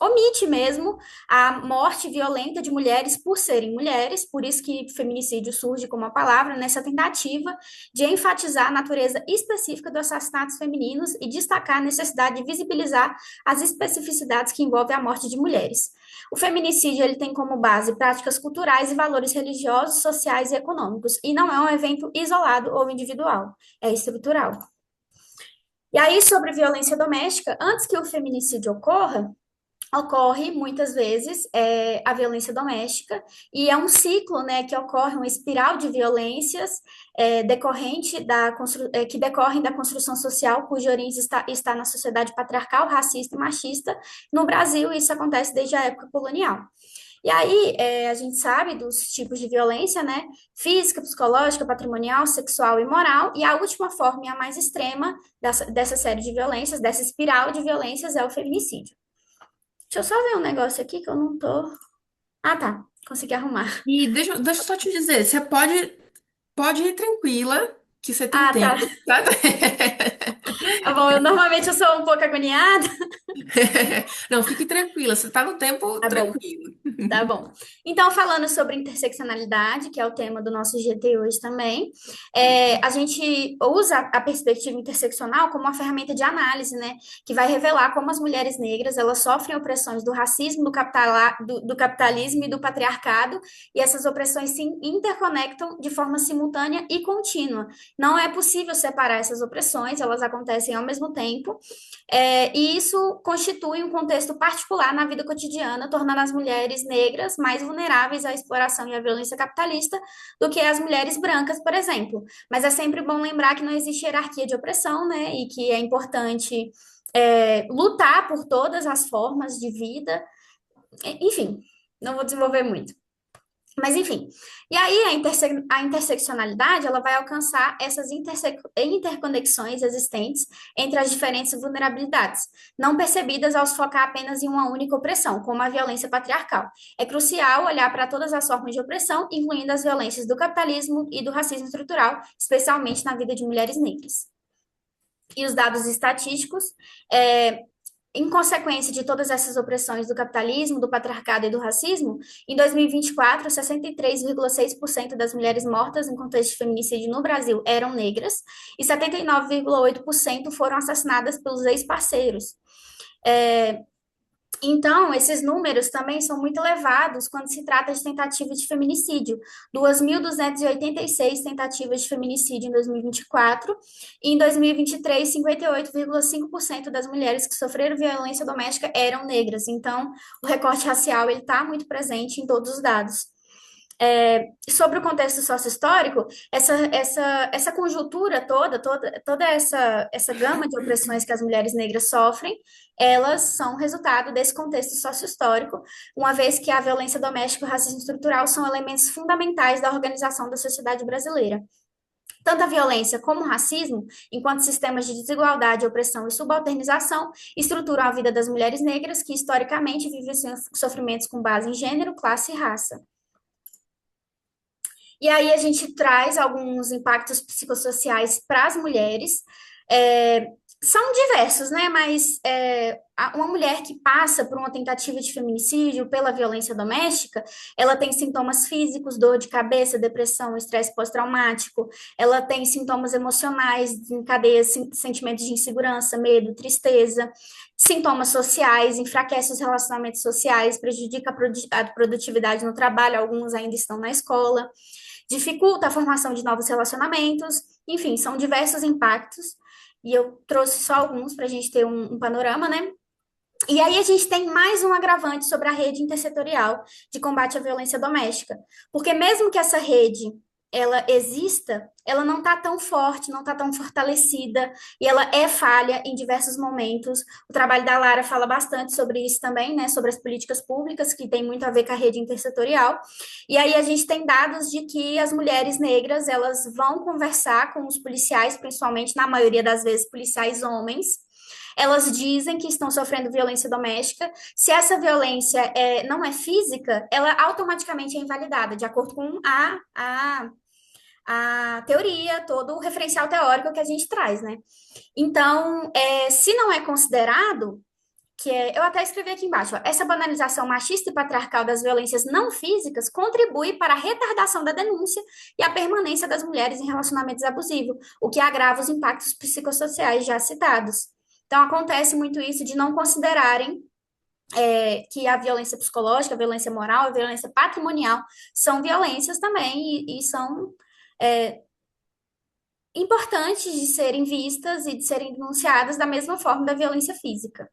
omite mesmo a morte violenta de mulheres por serem mulheres, por isso que feminicídio surge como uma palavra nessa tentativa de enfatizar a natureza específica dos assassinatos femininos e destacar a necessidade de visibilizar as especificidades que envolvem a morte de mulheres. O feminicídio ele tem como base práticas culturais e valores religiosos, sociais e econômicos, e não é um evento isolado ou individual, é estrutural. E aí, sobre violência doméstica, antes que o feminicídio ocorre muitas vezes a violência doméstica e é um ciclo, né, que ocorre uma espiral de violências que decorrem da construção social cuja origem está na sociedade patriarcal, racista e machista. No Brasil, isso acontece desde a época colonial. E aí, a gente sabe dos tipos de violência, né? Física, psicológica, patrimonial, sexual e moral. E a última forma e a mais extrema dessa série de violências, dessa espiral de violências, é o feminicídio. Deixa eu só ver um negócio aqui que eu não tô. Ah, tá. Consegui arrumar. E deixa eu só te dizer, você pode ir tranquila, que você tem Ah, tá. tempo, tá? Tá bom, normalmente eu sou um pouco agoniada. Não, fique tranquila, você tá no tempo Tá bom. tranquilo. Tá bom. Então, falando sobre interseccionalidade, que é o tema do nosso GT hoje também, a gente usa a perspectiva interseccional como uma ferramenta de análise, né, que vai revelar como as mulheres negras elas sofrem opressões do racismo, do capitalismo e do patriarcado, e essas opressões se interconectam de forma simultânea e contínua. Não é possível separar essas opressões, elas acontecem ao mesmo tempo, e isso constitui um contexto particular na vida cotidiana, tornando as mulheres negras mais vulneráveis à exploração e à violência capitalista do que as mulheres brancas, por exemplo. Mas é sempre bom lembrar que não existe hierarquia de opressão, né? E que é importante lutar por todas as formas de vida. Enfim, não vou desenvolver muito. Mas, enfim, e aí a interseccionalidade ela vai alcançar essas interconexões existentes entre as diferentes vulnerabilidades, não percebidas ao se focar apenas em uma única opressão, como a violência patriarcal. É crucial olhar para todas as formas de opressão, incluindo as violências do capitalismo e do racismo estrutural, especialmente na vida de mulheres negras. E os dados estatísticos, em consequência de todas essas opressões do capitalismo, do patriarcado e do racismo, em 2024, 63,6% das mulheres mortas em contexto de feminicídio no Brasil eram negras e 79,8% foram assassinadas pelos ex-parceiros. Então, esses números também são muito elevados quando se trata de tentativa de feminicídio. 2.286 tentativas de feminicídio em 2024, e em 2023, 58,5% das mulheres que sofreram violência doméstica eram negras. Então, o recorte racial ele está muito presente em todos os dados. Sobre o contexto sócio-histórico, essa conjuntura toda essa gama de opressões que as mulheres negras sofrem, elas são resultado desse contexto sócio-histórico, uma vez que a violência doméstica e o racismo estrutural são elementos fundamentais da organização da sociedade brasileira. Tanto a violência como o racismo, enquanto sistemas de desigualdade, opressão e subalternização, estruturam a vida das mulheres negras, que historicamente vivem sofrimentos com base em gênero, classe e raça. E aí a gente traz alguns impactos psicossociais para as mulheres. É, são diversos, né? Mas uma mulher que passa por uma tentativa de feminicídio pela violência doméstica, ela tem sintomas físicos, dor de cabeça, depressão, estresse pós-traumático, ela tem sintomas emocionais, desencadeia sentimentos de insegurança, medo, tristeza, sintomas sociais, enfraquece os relacionamentos sociais, prejudica a produtividade no trabalho, alguns ainda estão na escola, dificulta a formação de novos relacionamentos, enfim, são diversos impactos, e eu trouxe só alguns para a gente ter um panorama, né? E aí a gente tem mais um agravante sobre a rede intersetorial de combate à violência doméstica, porque mesmo que essa rede ela exista, ela não está tão forte, não está tão fortalecida, e ela é falha em diversos momentos. O trabalho da Lara fala bastante sobre isso também, né, sobre as políticas públicas, que tem muito a ver com a rede intersetorial. E aí a gente tem dados de que as mulheres negras, elas vão conversar com os policiais, principalmente, na maioria das vezes, policiais homens, elas dizem que estão sofrendo violência doméstica. Se essa violência não é física, ela automaticamente é invalidada, de acordo com a teoria, todo o referencial teórico que a gente traz, né? Então, se não é considerado, eu até escrevi aqui embaixo, ó, essa banalização machista e patriarcal das violências não físicas contribui para a retardação da denúncia e a permanência das mulheres em relacionamentos abusivos, o que agrava os impactos psicossociais já citados. Então, acontece muito isso de não considerarem que a violência psicológica, a violência moral, a violência patrimonial são violências também e são importantes de serem vistas e de serem denunciadas da mesma forma da violência física.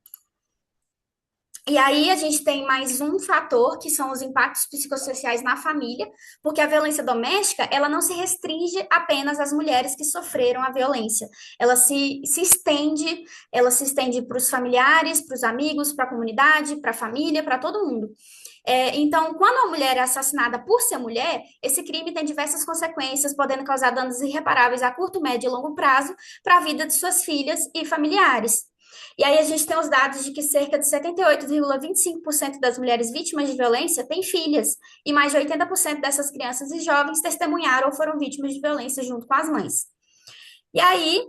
E aí a gente tem mais um fator, que são os impactos psicossociais na família, porque a violência doméstica, ela não se restringe apenas às mulheres que sofreram a violência. Ela se estende para os familiares, para os amigos, para a comunidade, para a família, para todo mundo. Então, quando a mulher é assassinada por ser mulher, esse crime tem diversas consequências, podendo causar danos irreparáveis a curto, médio e longo prazo para a vida de suas filhas e familiares. E aí a gente tem os dados de que cerca de 78,25% das mulheres vítimas de violência têm filhas, e mais de 80% dessas crianças e jovens testemunharam ou foram vítimas de violência junto com as mães. E aí,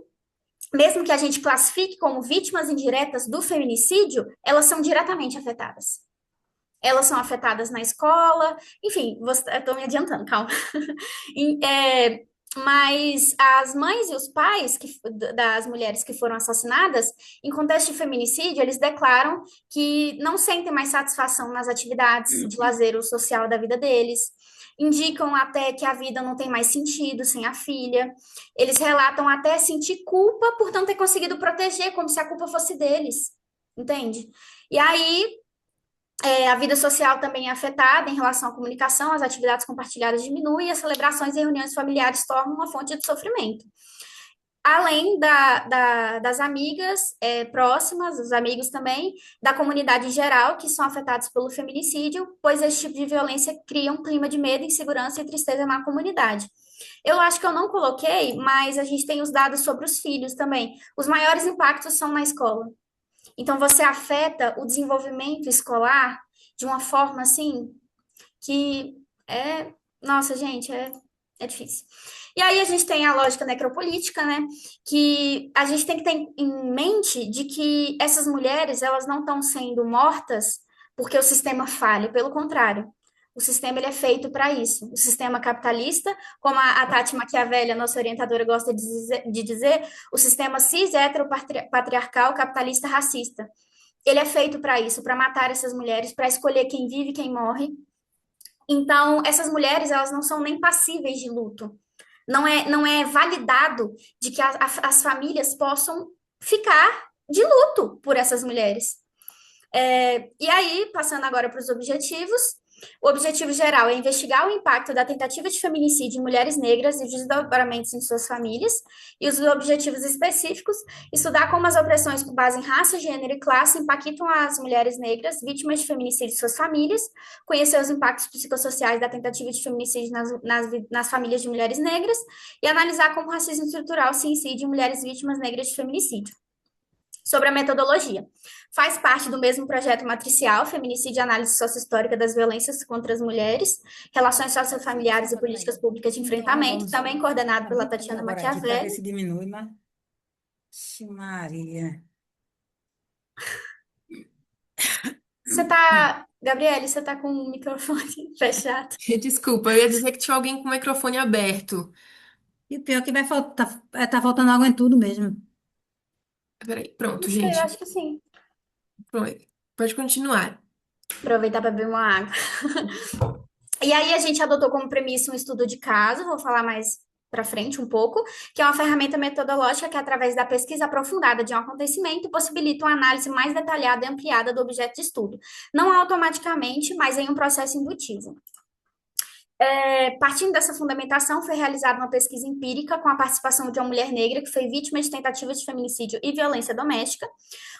mesmo que a gente classifique como vítimas indiretas do feminicídio, elas são diretamente afetadas. Elas são afetadas na escola, enfim, eu estou me adiantando, calma. Mas as mães e os pais das mulheres que foram assassinadas, em contexto de feminicídio, eles declaram que não sentem mais satisfação nas atividades de lazer ou social da vida deles, indicam até que a vida não tem mais sentido sem a filha, eles relatam até sentir culpa por não ter conseguido proteger, como se a culpa fosse deles, entende? E aí a vida social também é afetada em relação à comunicação, as atividades compartilhadas diminuem, e as celebrações e reuniões familiares tornam uma fonte de sofrimento. Além das amigas próximas, os amigos também, da comunidade em geral, que são afetados pelo feminicídio, pois esse tipo de violência cria um clima de medo, insegurança e tristeza na comunidade. Eu acho que eu não coloquei, mas a gente tem os dados sobre os filhos também. Os maiores impactos são na escola. Então, você afeta o desenvolvimento escolar de uma forma, assim, que nossa, gente, é difícil. E aí a gente tem a lógica necropolítica, né? Que a gente tem que ter em mente de que essas mulheres, elas não estão sendo mortas porque o sistema falha, pelo contrário. O sistema ele é feito para isso. O sistema capitalista, como a Tati Maquiavelli, a nossa orientadora, gosta de dizer, o sistema cis, heteropatriarcal, capitalista, racista. Ele é feito para isso, para matar essas mulheres, para escolher quem vive e quem morre. Então, essas mulheres, elas não são nem passíveis de luto. Não é validado de que as famílias possam ficar de luto por essas mulheres. E aí, passando agora para os objetivos, o objetivo geral é investigar o impacto da tentativa de feminicídio em mulheres negras e desdobramentos em suas famílias, e os objetivos específicos, estudar como as opressões com base em raça, gênero e classe impactam as mulheres negras, vítimas de feminicídio e suas famílias, conhecer os impactos psicossociais da tentativa de feminicídio nas famílias de mulheres negras, e analisar como o racismo estrutural se incide em mulheres vítimas negras de feminicídio. Sobre a metodologia. Faz parte do mesmo projeto matricial, Feminicídio e Análise Sociohistórica das Violências contra as Mulheres, Relações Sociofamiliares e Políticas Públicas de Então, Enfrentamento, vamos também coordenado pela abrir tudo Tatiana agora aqui para ver Machiavelli. se diminui, mas... Ixi, Maria. Gabriele, você tá com o microfone fechado. Desculpa, eu ia dizer que tinha alguém com o microfone aberto. E o pior é que vai faltar, tá faltando água em tudo mesmo. Peraí, pronto, Não sei, eu gente. acho que sim. Pronto. Pode continuar. Aproveitar para beber uma água. E aí a gente adotou como premissa um estudo de caso, vou falar mais para frente um pouco, que é uma ferramenta metodológica que, através da pesquisa aprofundada de um acontecimento, possibilita uma análise mais detalhada e ampliada do objeto de estudo, não automaticamente, mas em um processo indutivo. Partindo dessa fundamentação, foi realizada uma pesquisa empírica com a participação de uma mulher negra que foi vítima de tentativa de feminicídio e violência doméstica.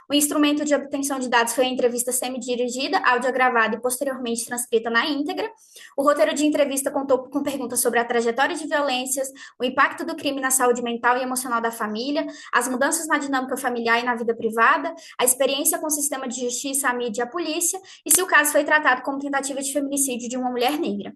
O instrumento de obtenção de dados foi a entrevista semi-dirigida, audiogravada e posteriormente transcrita na íntegra. O roteiro de entrevista contou com perguntas sobre a trajetória de violências, o impacto do crime na saúde mental e emocional da família, as mudanças na dinâmica familiar e na vida privada, a experiência com o sistema de justiça, a mídia e a polícia, e se o caso foi tratado como tentativa de feminicídio de uma mulher negra.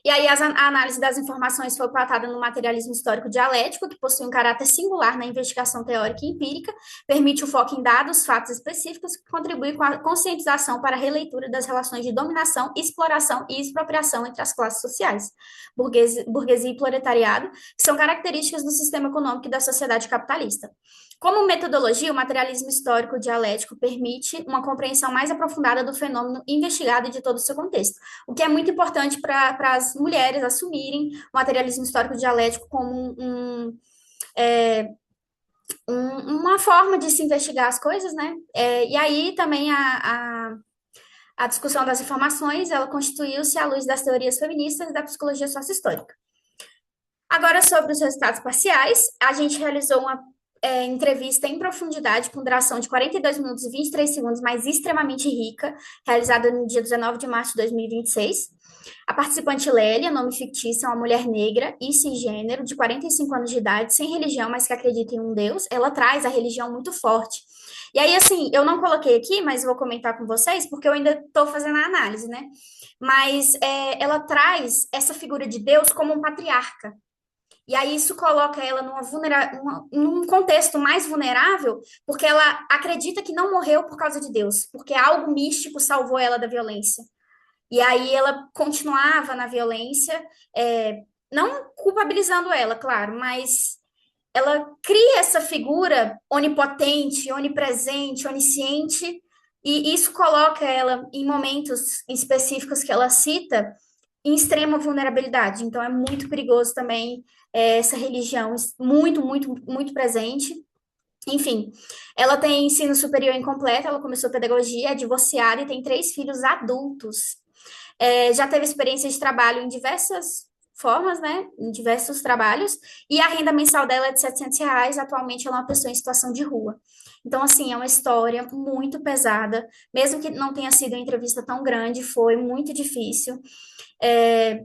E aí a análise das informações foi pautada no materialismo histórico dialético, que possui um caráter singular na investigação teórica e empírica, permite o foco em dados, fatos específicos, que contribui com a conscientização para a releitura das relações de dominação, exploração e expropriação entre as classes sociais, burguesia e proletariado, que são características do sistema econômico e da sociedade capitalista. Como metodologia, o materialismo histórico dialético permite uma compreensão mais aprofundada do fenômeno investigado e de todo o seu contexto, o que é muito importante para as mulheres assumirem o materialismo histórico dialético como uma forma de se investigar as coisas, né? E aí também a discussão das informações, ela constituiu-se à luz das teorias feministas e da psicologia sociohistórica. Agora, sobre os resultados parciais, a gente realizou uma entrevista em profundidade, com duração de 42 minutos e 23 segundos, mas extremamente rica, realizada no dia 19 de março de 2026. A participante Lélia, nome fictício, é uma mulher negra e cisgênero, de 45 anos de idade, sem religião, mas que acredita em um Deus. Ela traz a religião muito forte. E aí, assim, eu não coloquei aqui, mas vou comentar com vocês, porque eu ainda estou fazendo a análise, né? Mas ela traz essa figura de Deus como um patriarca. E aí isso coloca ela num contexto mais vulnerável, porque ela acredita que não morreu por causa de Deus, porque algo místico salvou ela da violência. E aí ela continuava na violência, não culpabilizando ela, claro, mas ela cria essa figura onipotente, onipresente, onisciente, e isso coloca ela em momentos específicos que ela cita em extrema vulnerabilidade. Então é muito perigoso também essa religião muito, muito, muito presente. Enfim, ela tem ensino superior incompleto, ela começou pedagogia, é divorciada e tem 3 filhos adultos. Já teve experiência de trabalho em diversas formas, né? Em diversos trabalhos, e a renda mensal dela é de R$ 700. Atualmente ela é uma pessoa em situação de rua. Então, assim, é uma história muito pesada, mesmo que não tenha sido uma entrevista tão grande, foi muito difícil. É,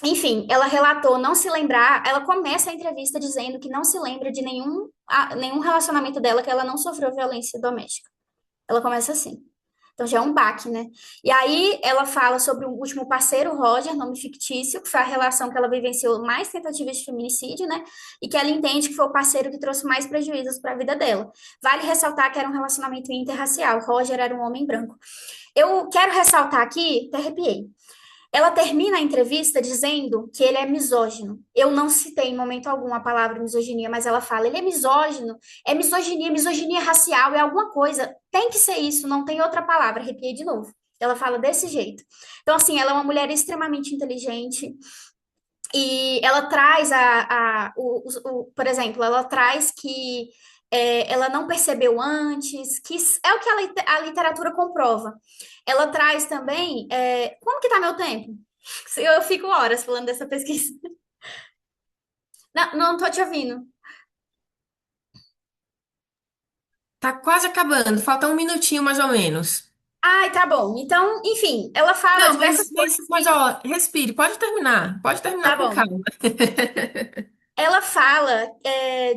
Enfim, ela relatou não se lembrar, ela começa a entrevista dizendo que não se lembra de nenhum relacionamento dela que ela não sofreu violência doméstica. Ela começa assim. Então já é um baque, né? E aí ela fala sobre o último parceiro, Roger, nome fictício, que foi a relação que ela vivenciou mais tentativas de feminicídio, né? E que ela entende que foi o parceiro que trouxe mais prejuízos para a vida dela. Vale ressaltar que era um relacionamento interracial. Roger era um homem branco. Eu quero ressaltar aqui, até arrepiei. Ela termina a entrevista dizendo que ele é misógino. Eu não citei em momento algum a palavra misoginia, mas ela fala, ele é misógino, é misoginia, misoginia racial, é alguma coisa. Tem que ser isso, não tem outra palavra. Arrepiei de novo. Ela fala desse jeito. Então, assim, ela é uma mulher extremamente inteligente e ela traz por exemplo, ela traz que ela não percebeu antes, que é o que a literatura comprova. Ela traz também, como que tá meu tempo? Eu fico horas falando dessa pesquisa. Não, não tô te ouvindo. Tá quase acabando, falta um minutinho mais ou menos. Ai, tá bom. Então, enfim, ela fala Não, diversas mas coisas ó, respire, pode terminar Tá com bom. calma. Ela fala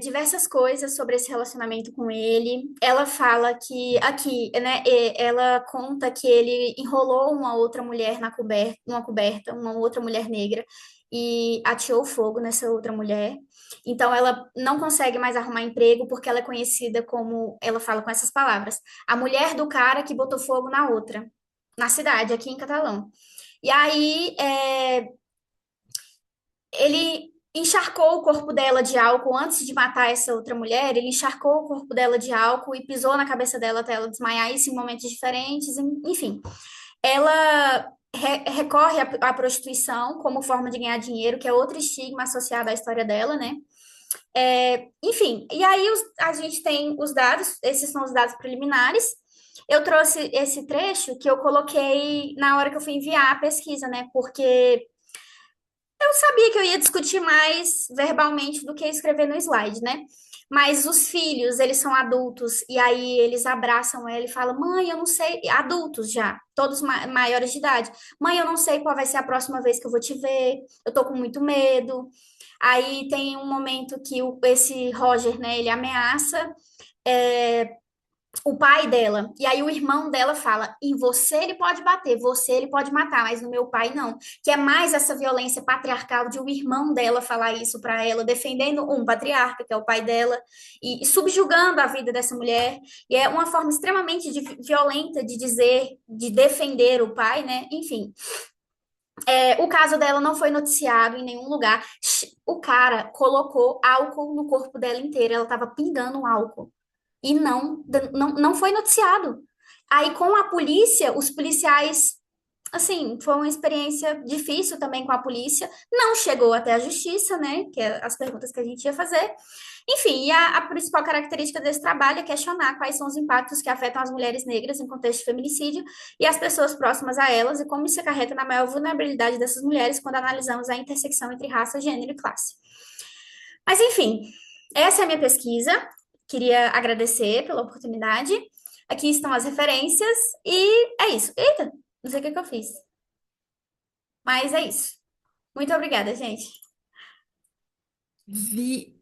diversas coisas sobre esse relacionamento com ele. Ela fala que aqui, né? Ela conta que ele enrolou uma outra mulher numa coberta, uma outra mulher negra, e ateou fogo nessa outra mulher. Então ela não consegue mais arrumar emprego porque ela é conhecida como, ela fala com essas palavras, a mulher do cara que botou fogo na outra, na cidade, aqui em Catalão. E aí, ele encharcou o corpo dela de álcool antes de matar essa outra mulher. Ele encharcou o corpo dela de álcool e pisou na cabeça dela até ela desmaiar, isso em momentos diferentes. Enfim, ela recorre à prostituição como forma de ganhar dinheiro, que é outro estigma associado à história dela, né? Enfim, e aí a gente tem os dados, esses são os dados preliminares. Eu trouxe esse trecho que eu coloquei na hora que eu fui enviar a pesquisa, né? Porque eu sabia que eu ia discutir mais verbalmente do que escrever no slide, né? Mas os filhos, eles são adultos, e aí eles abraçam ela e falam: Mãe, eu não sei, adultos já, todos maiores de idade. Mãe, eu não sei qual vai ser a próxima vez que eu vou te ver, eu tô com muito medo. Aí tem um momento que esse Roger, né, ele ameaça. é, o pai dela. E aí o irmão dela fala: em você ele pode bater, você ele pode matar, mas no meu pai não. Que é mais essa violência patriarcal de o irmão dela falar isso para ela, defendendo um patriarca, que é o pai dela, e subjugando a vida dessa mulher. E é uma forma extremamente violenta de dizer, de defender o pai, né? Enfim. O caso dela não foi noticiado em nenhum lugar. O cara colocou álcool no corpo dela inteira, ela estava pingando álcool e não foi noticiado. Aí, com a polícia, os policiais, assim, foi uma experiência difícil também com a polícia, não chegou até a justiça, né? Que é as perguntas que a gente ia fazer. Enfim, e a principal característica desse trabalho é questionar quais são os impactos que afetam as mulheres negras em contexto de feminicídio e as pessoas próximas a elas e como isso acarreta na maior vulnerabilidade dessas mulheres quando analisamos a intersecção entre raça, gênero e classe. Mas, enfim, essa é a minha pesquisa. Queria agradecer pela oportunidade. Aqui estão as referências e é isso. Eita, não sei o que que eu fiz, mas é isso. Muito obrigada, gente.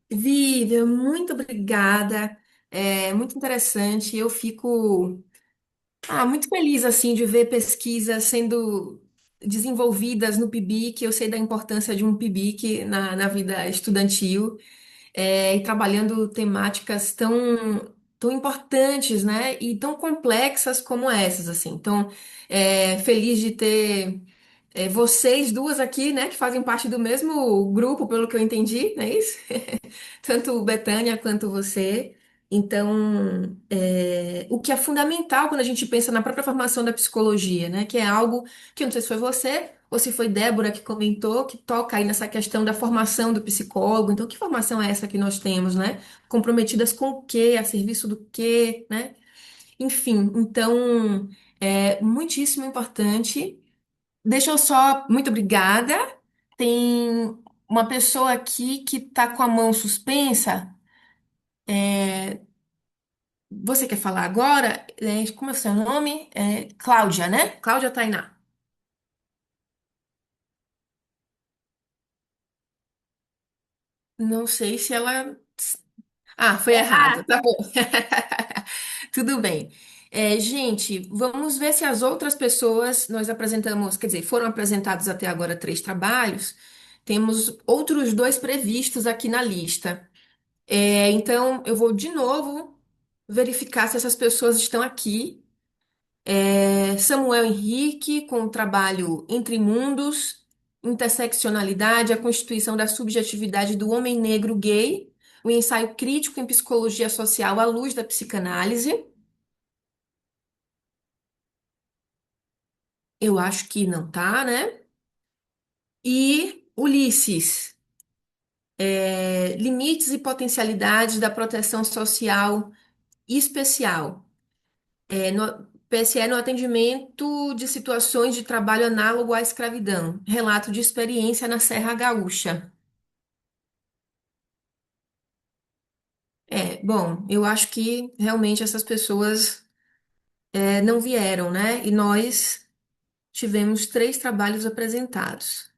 Vivian, muito obrigada. É muito interessante. Eu fico muito feliz assim de ver pesquisas sendo desenvolvidas no PIBIC. Eu sei da importância de um PIBIC na vida estudantil, e trabalhando temáticas tão importantes, né? E tão complexas como essas, assim. Então, feliz de ter vocês duas aqui, né, que fazem parte do mesmo grupo, pelo que eu entendi, não é isso? Tanto Betânia quanto você. Então, o que é fundamental quando a gente pensa na própria formação da psicologia, né? Que é algo que eu não sei se foi você ou se foi Débora que comentou, que toca aí nessa questão da formação do psicólogo. Então, que formação é essa que nós temos, né? Comprometidas com o quê? A serviço do quê, né? Enfim, então, é muitíssimo importante. Deixa eu só. Muito obrigada. Tem uma pessoa aqui que está com a mão suspensa. Você quer falar agora? Como é o seu nome? Cláudia, né? Cláudia Tainá. Não sei se ela. Ah, foi errado. Tá bom. Tudo bem. Gente, vamos ver se as outras pessoas nós apresentamos, quer dizer, foram apresentados até agora três trabalhos. Temos outros dois previstos aqui na lista. Então, eu vou de novo verificar se essas pessoas estão aqui. Samuel Henrique, com o trabalho Entre Mundos, Interseccionalidade, a Constituição da Subjetividade do Homem Negro Gay, o ensaio crítico em psicologia social à luz da psicanálise. Eu acho que não tá, né? E Ulisses, Limites e Potencialidades da Proteção Social Especial. PSE no atendimento de situações de trabalho análogo à escravidão. Relato de experiência na Serra Gaúcha. Bom, eu acho que realmente essas pessoas não vieram, né? E nós tivemos três trabalhos apresentados.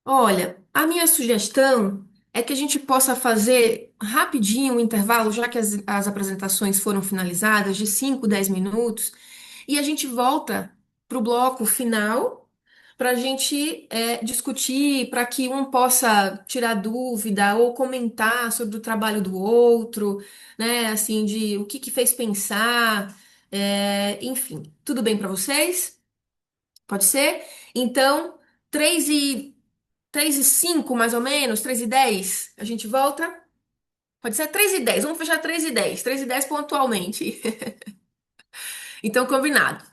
Olha, a minha sugestão é que a gente possa fazer rapidinho um intervalo, já que as apresentações foram finalizadas, de 5, 10 minutos, e a gente volta para o bloco final para a gente discutir, para que um possa tirar dúvida ou comentar sobre o trabalho do outro, né? Assim, de o que que fez pensar, enfim. Tudo bem para vocês? Pode ser? Então, 3:05 mais ou menos, 3:10 a gente volta? Pode ser 3:10, vamos fechar 3:10, 3:10 pontualmente. Então, combinado.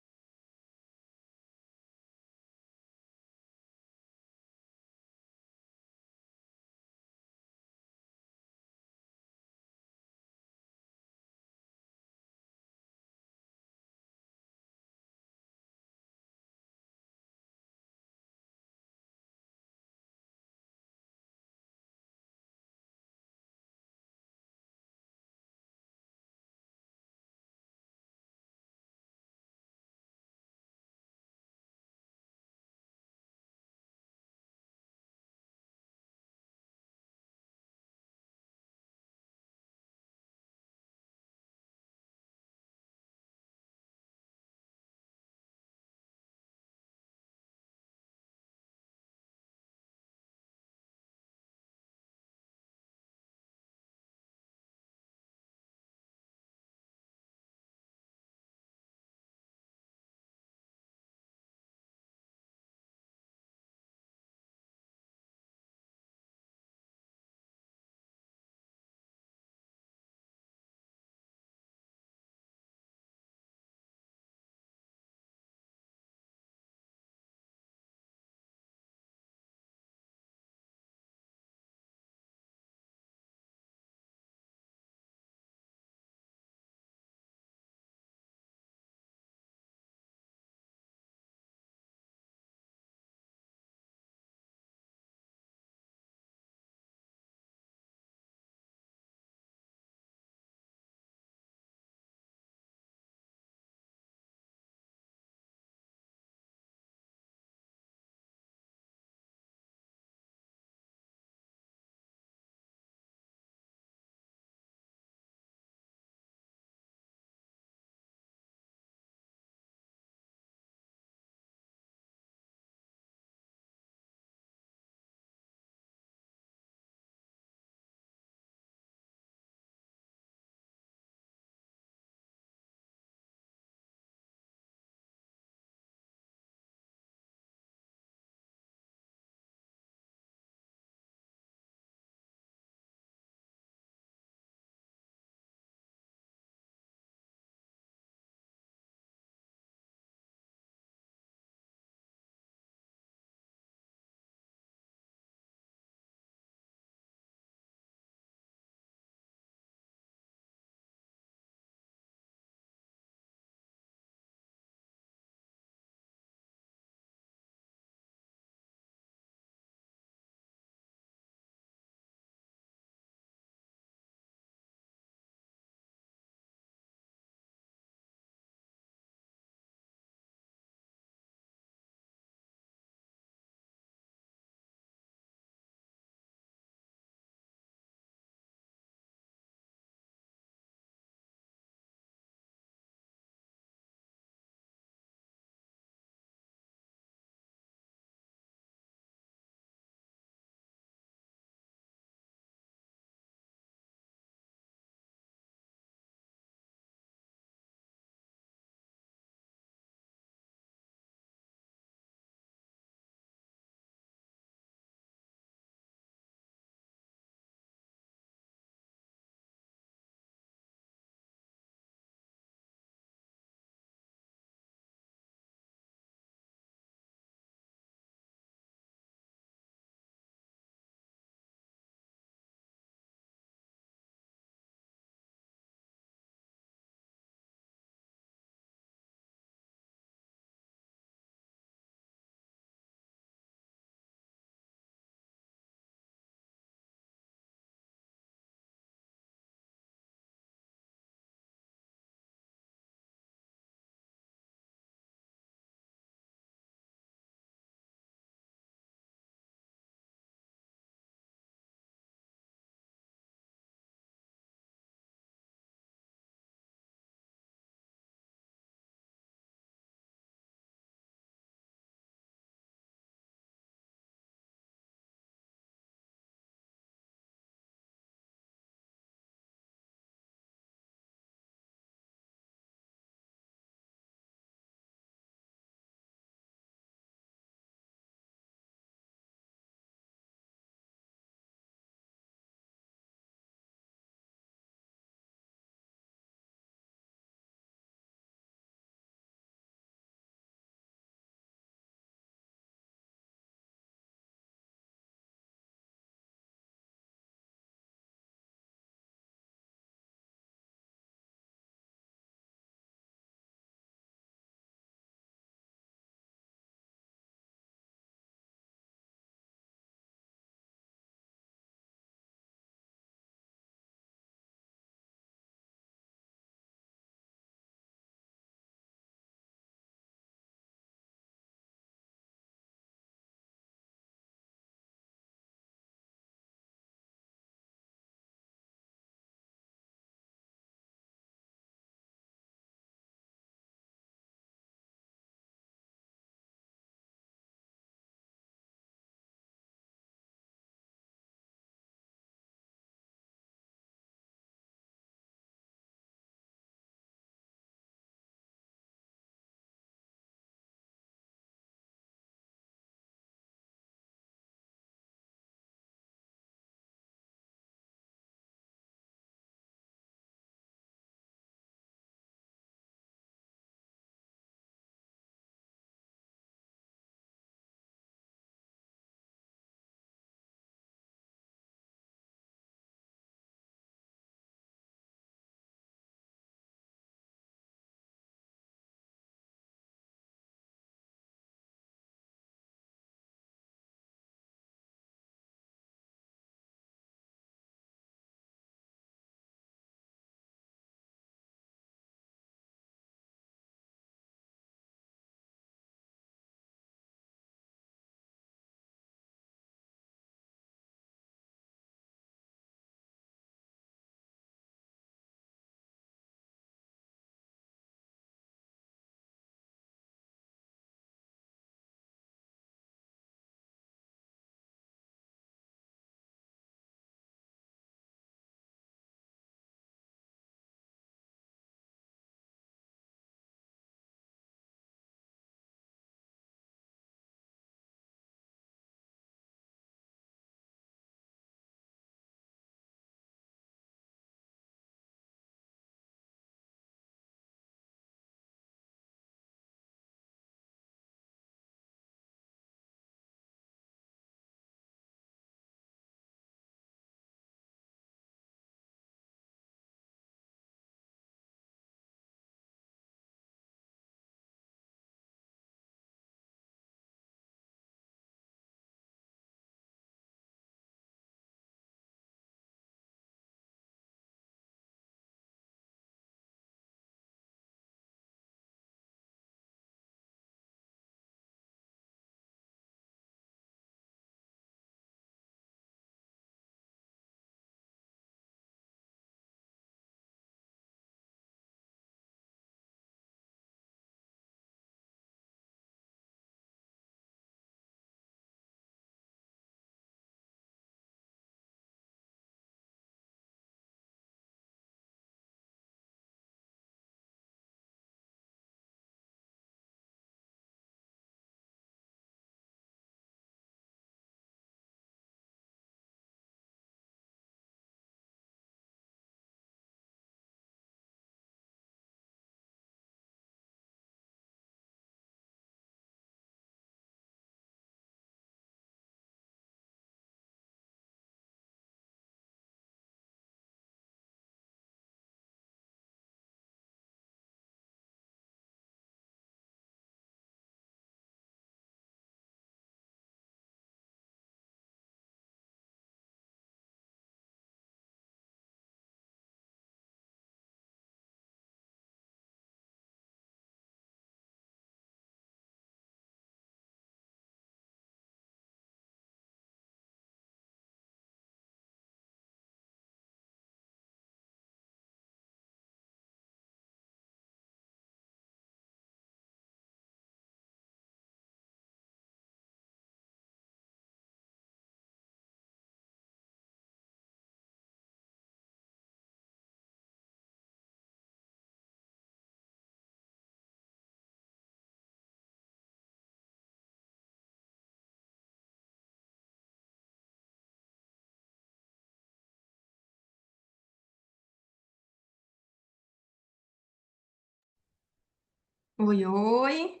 Oi, oi.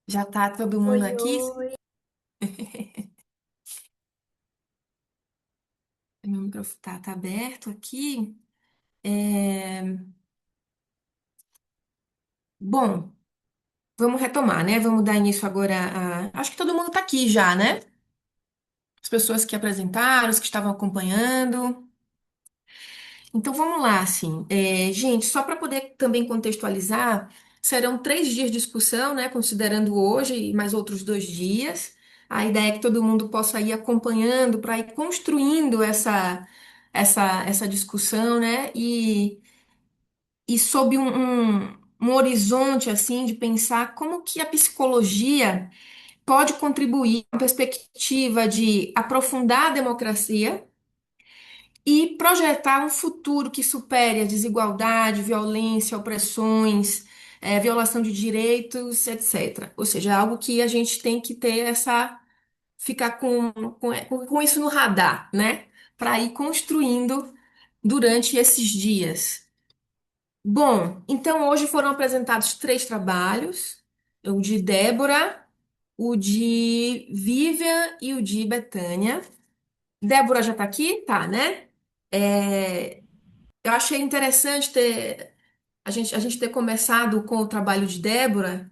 Já tá todo mundo Oi, aqui? oi. Meu microfone tá aberto aqui. É, Bom, vamos retomar, né? Vamos dar início agora a... Acho que todo mundo tá aqui já, né? As pessoas que apresentaram, os que estavam acompanhando. Então vamos lá, assim. Gente, só para poder também contextualizar, serão 3 dias de discussão, né? Considerando hoje e mais outros 2 dias. A ideia é que todo mundo possa ir acompanhando para ir construindo essa discussão, né? E sob um horizonte assim de pensar como que a psicologia pode contribuir com a perspectiva de aprofundar a democracia e projetar um futuro que supere a desigualdade, violência, opressões, violação de direitos, etc. Ou seja, é algo que a gente tem que ter ficar com isso no radar, né? Para ir construindo durante esses dias. Bom, então hoje foram apresentados 3 trabalhos: o de Débora, o de Vivian e o de Betânia. Débora já está aqui? Tá, né? É, eu achei interessante a gente ter começado com o trabalho de Débora,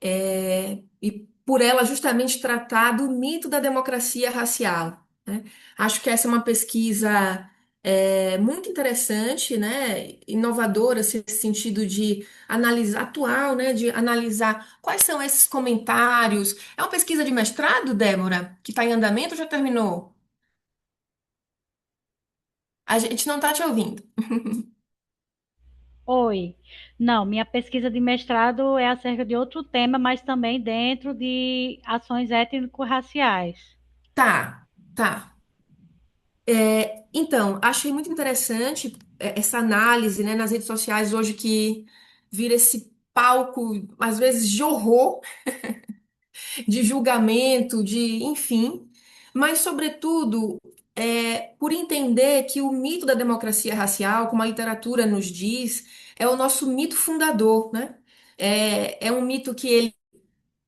e por ela justamente tratar do mito da democracia racial, né? Acho que essa é uma pesquisa muito interessante, né? Inovadora, assim, nesse sentido de analisar atual, né? De analisar quais são esses comentários. É uma pesquisa de mestrado, Débora, que está em andamento ou já terminou? A gente não está te ouvindo. Oi. Não, minha pesquisa de mestrado é acerca de outro tema, mas também dentro de ações étnico-raciais. Tá, tá. Então, achei muito interessante essa análise, né, nas redes sociais hoje que vira esse palco, às vezes, de horror, de julgamento, de, enfim, mas, sobretudo, por entender que o mito da democracia racial, como a literatura nos diz, é o nosso mito fundador, né? É um mito que ele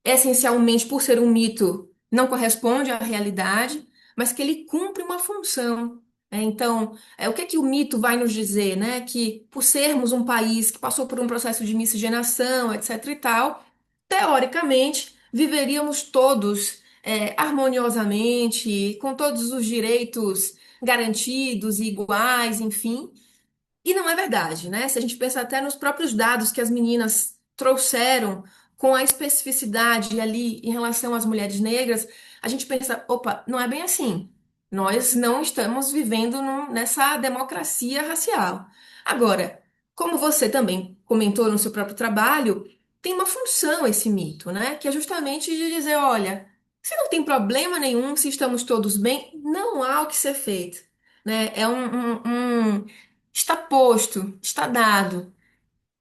essencialmente, por ser um mito, não corresponde à realidade, mas que ele cumpre uma função. Então, o que que o mito vai nos dizer, né? Que por sermos um país que passou por um processo de miscigenação, etc. e tal, teoricamente, viveríamos todos harmoniosamente, com todos os direitos garantidos e iguais, enfim. E não é verdade, né? Se a gente pensa até nos próprios dados que as meninas trouxeram com a especificidade ali em relação às mulheres negras, a gente pensa, opa, não é bem assim. Nós não estamos vivendo nessa democracia racial. Agora, como você também comentou no seu próprio trabalho, tem uma função esse mito, né? Que é justamente de dizer, olha, se não tem problema nenhum, se estamos todos bem, não há o que ser feito, né? Está posto, está dado.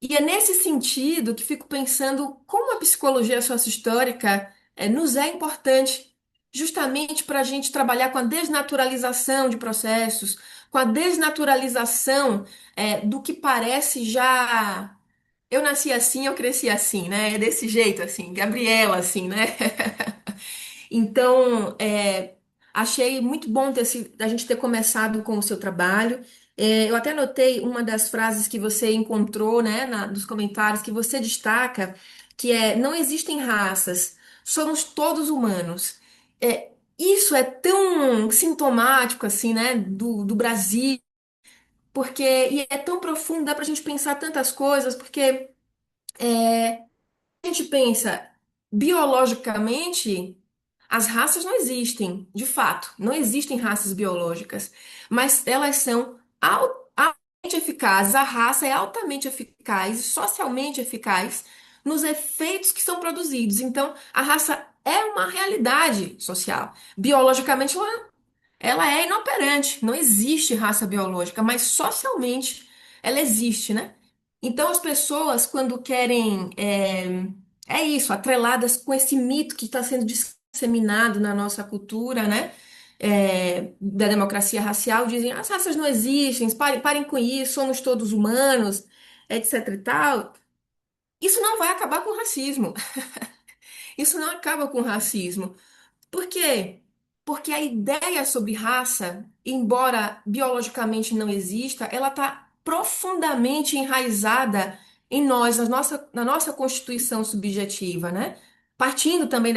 E é nesse sentido que fico pensando como a psicologia sociohistórica nos é importante, justamente para a gente trabalhar com a desnaturalização de processos, com a desnaturalização do que parece já. Eu nasci assim, eu cresci assim, né? É desse jeito, assim, Gabriela, assim, né? Então, achei muito bom a gente ter começado com o seu trabalho. Eu até notei uma das frases que você encontrou, né, nos comentários, que você destaca, que é: não existem raças, somos todos humanos. Isso é tão sintomático, assim, né, do Brasil, porque, e é tão profundo, dá pra gente pensar tantas coisas, porque a gente pensa biologicamente. As raças não existem, de fato, não existem raças biológicas, mas elas são altamente eficazes. A raça é altamente eficaz e socialmente eficaz nos efeitos que são produzidos. Então, a raça é uma realidade social. Biologicamente, ela é inoperante, não existe raça biológica, mas socialmente ela existe, né? Então as pessoas, quando querem, isso, atreladas com esse mito que está sendo disseminado na nossa cultura, né? Da democracia racial, dizem: as raças não existem, parem com isso, somos todos humanos, etc e tal. Isso não vai acabar com o racismo. Isso não acaba com o racismo. Por quê? Porque a ideia sobre raça, embora biologicamente não exista, ela está profundamente enraizada em nós, na nossa constituição subjetiva, né? Partindo também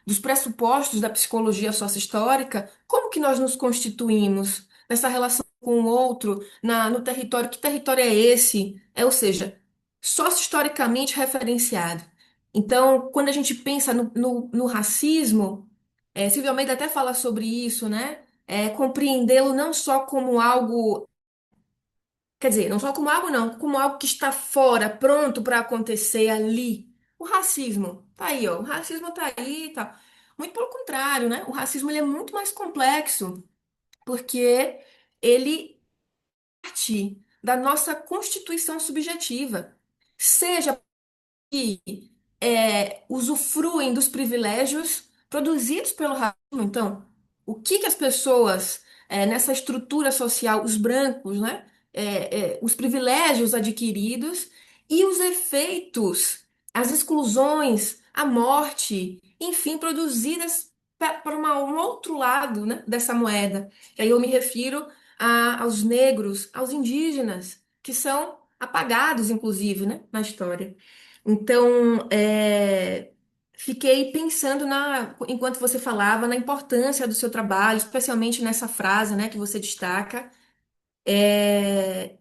dos pressupostos da psicologia sócio-histórica, como que nós nos constituímos nessa relação com o outro, no território? Que território é esse? Ou seja, sócio-historicamente referenciado. Então, quando a gente pensa no racismo, Silvia Almeida até fala sobre isso, né? Compreendê-lo não só como algo, quer dizer, não só como algo, não, como algo que está fora, pronto para acontecer ali. O racismo, tá aí, ó, o racismo tá aí e tal. Muito pelo contrário, né? O racismo ele é muito mais complexo, porque ele parte da nossa constituição subjetiva. Seja que usufruem dos privilégios produzidos pelo racismo. Então, o que que as pessoas nessa estrutura social, os brancos, né, os privilégios adquiridos e os efeitos, as exclusões, a morte, enfim, produzidas para um outro lado, né, dessa moeda. E aí eu me refiro aos negros, aos indígenas, que são apagados, inclusive, né, na história. Então, fiquei pensando enquanto você falava, na importância do seu trabalho, especialmente nessa frase, né, que você destaca,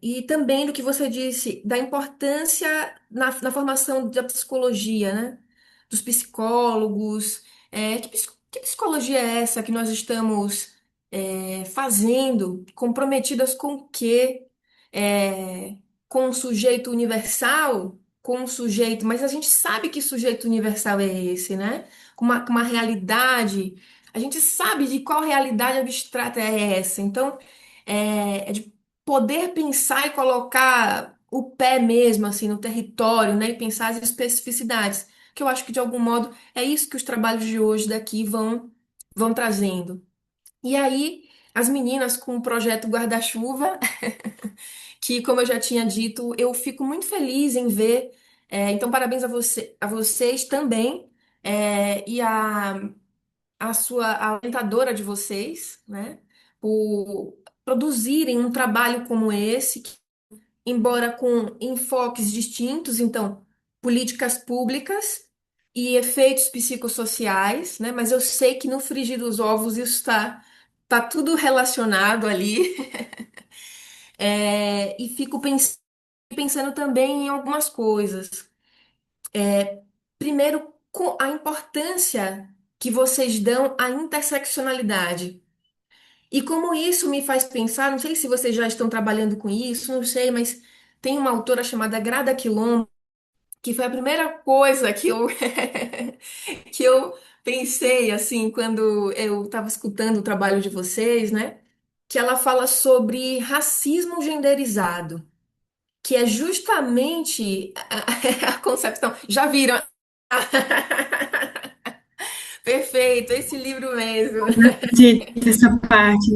e também do que você disse, da importância na formação da psicologia, né, dos psicólogos, que psicologia é essa que nós estamos fazendo, comprometidas com o quê? É, com o sujeito universal, com o sujeito, mas a gente sabe que sujeito universal é esse, né? Com uma realidade, a gente sabe de qual realidade abstrata é essa. Então, é de poder pensar e colocar o pé mesmo, assim, no território, né? E pensar as especificidades, que eu acho que, de algum modo, é isso que os trabalhos de hoje daqui vão trazendo. E aí, as meninas com o projeto Guarda-Chuva, que, como eu já tinha dito, eu fico muito feliz em ver. Então, parabéns a vocês também, e a sua a orientadora de vocês, né, por produzirem um trabalho como esse, que, embora com enfoques distintos, então, políticas públicas e efeitos psicossociais, né, mas eu sei que no frigir dos ovos isso tá tudo relacionado ali. E fico pensando também em algumas coisas. Primeiro, a importância que vocês dão à interseccionalidade. E como isso me faz pensar, não sei se vocês já estão trabalhando com isso, não sei, mas tem uma autora chamada Grada Quilombo, que foi a primeira coisa que eu pensei, assim, quando eu estava escutando o trabalho de vocês, né? Que ela fala sobre racismo genderizado, que é justamente a concepção. Já viram? Perfeito, esse livro mesmo. Acredito essa parte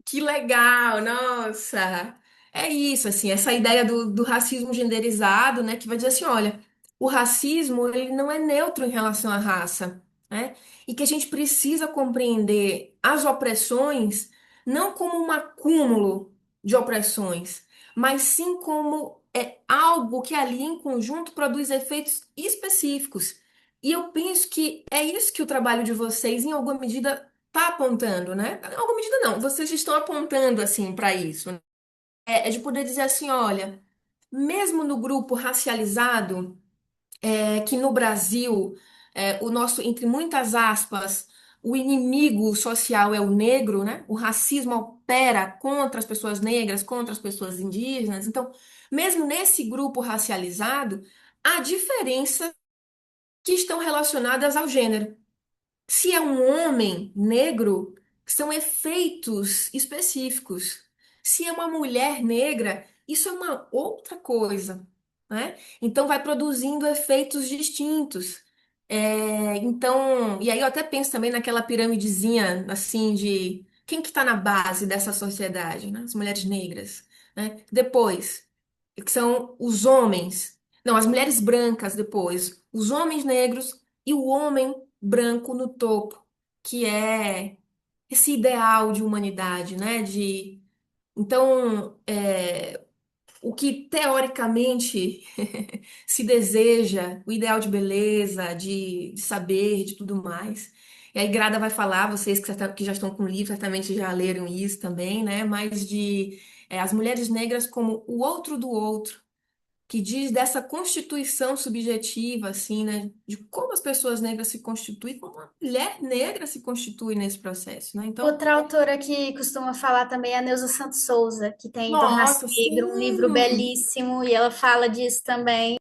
Que legal, nossa. É isso, assim, essa ideia do racismo genderizado, né, que vai dizer assim, olha, o racismo, ele não é neutro em relação à raça, né? E que a gente precisa compreender as opressões não como um acúmulo de opressões, mas sim como algo que ali em conjunto produz efeitos específicos. E eu penso que é isso que o trabalho de vocês, em alguma medida, está apontando, né? Em alguma medida não, vocês estão apontando assim para isso, né? É de poder dizer assim, olha, mesmo no grupo racializado, que no Brasil, o nosso, entre muitas aspas, o inimigo social é o negro, né? O racismo opera contra as pessoas negras, contra as pessoas indígenas. Então, mesmo nesse grupo racializado, há diferenças que estão relacionadas ao gênero. Se é um homem negro, são efeitos específicos. Se é uma mulher negra, isso é uma outra coisa, né? Então vai produzindo efeitos distintos. Então, e aí eu até penso também naquela piramidezinha assim de quem que está na base dessa sociedade, né? As mulheres negras, né? Depois, que são os homens, não, as mulheres brancas depois, os homens negros e o homem branco no topo, que é esse ideal de humanidade, né? Então, o que teoricamente se deseja, o ideal de beleza, de saber, de tudo mais. E aí Grada vai falar, vocês que já estão com o livro, certamente já leram isso também, né? Mas as mulheres negras como o outro do outro, que diz dessa constituição subjetiva, assim, né? De como as pessoas negras se constituem, como uma mulher negra se constitui nesse processo, né? Então, Outra autora que costuma falar também é a Neuza Santos Souza, que tem Tornar-se nossa, Negro, um livro sim! belíssimo, e ela fala disso também.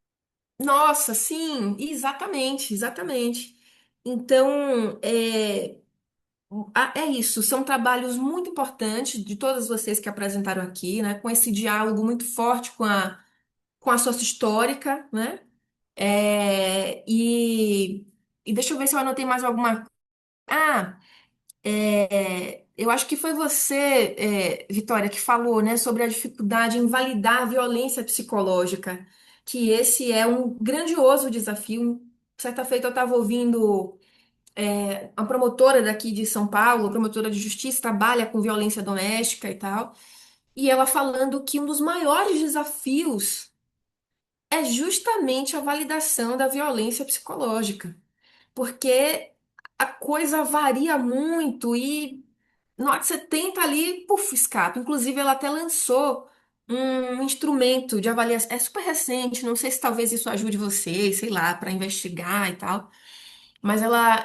Nossa, sim, exatamente, exatamente. Então, é isso, são trabalhos muito importantes de todas vocês que apresentaram aqui, né? Com esse diálogo muito forte com a sócia histórica, né? E deixa eu ver se eu anotei mais alguma. Ah, eu acho que foi você, Vitória, que falou, né, sobre a dificuldade em validar a violência psicológica, que esse é um grandioso desafio. Certa feita eu estava ouvindo a promotora daqui de São Paulo, a promotora de justiça, trabalha com violência doméstica e tal, e ela falando que um dos maiores desafios é justamente a validação da violência psicológica, porque a coisa varia muito e na hora que você tenta ali, puf, escapa. Inclusive, ela até lançou um instrumento de avaliação. É super recente, não sei se talvez isso ajude vocês, sei lá, para investigar e tal. Mas ela,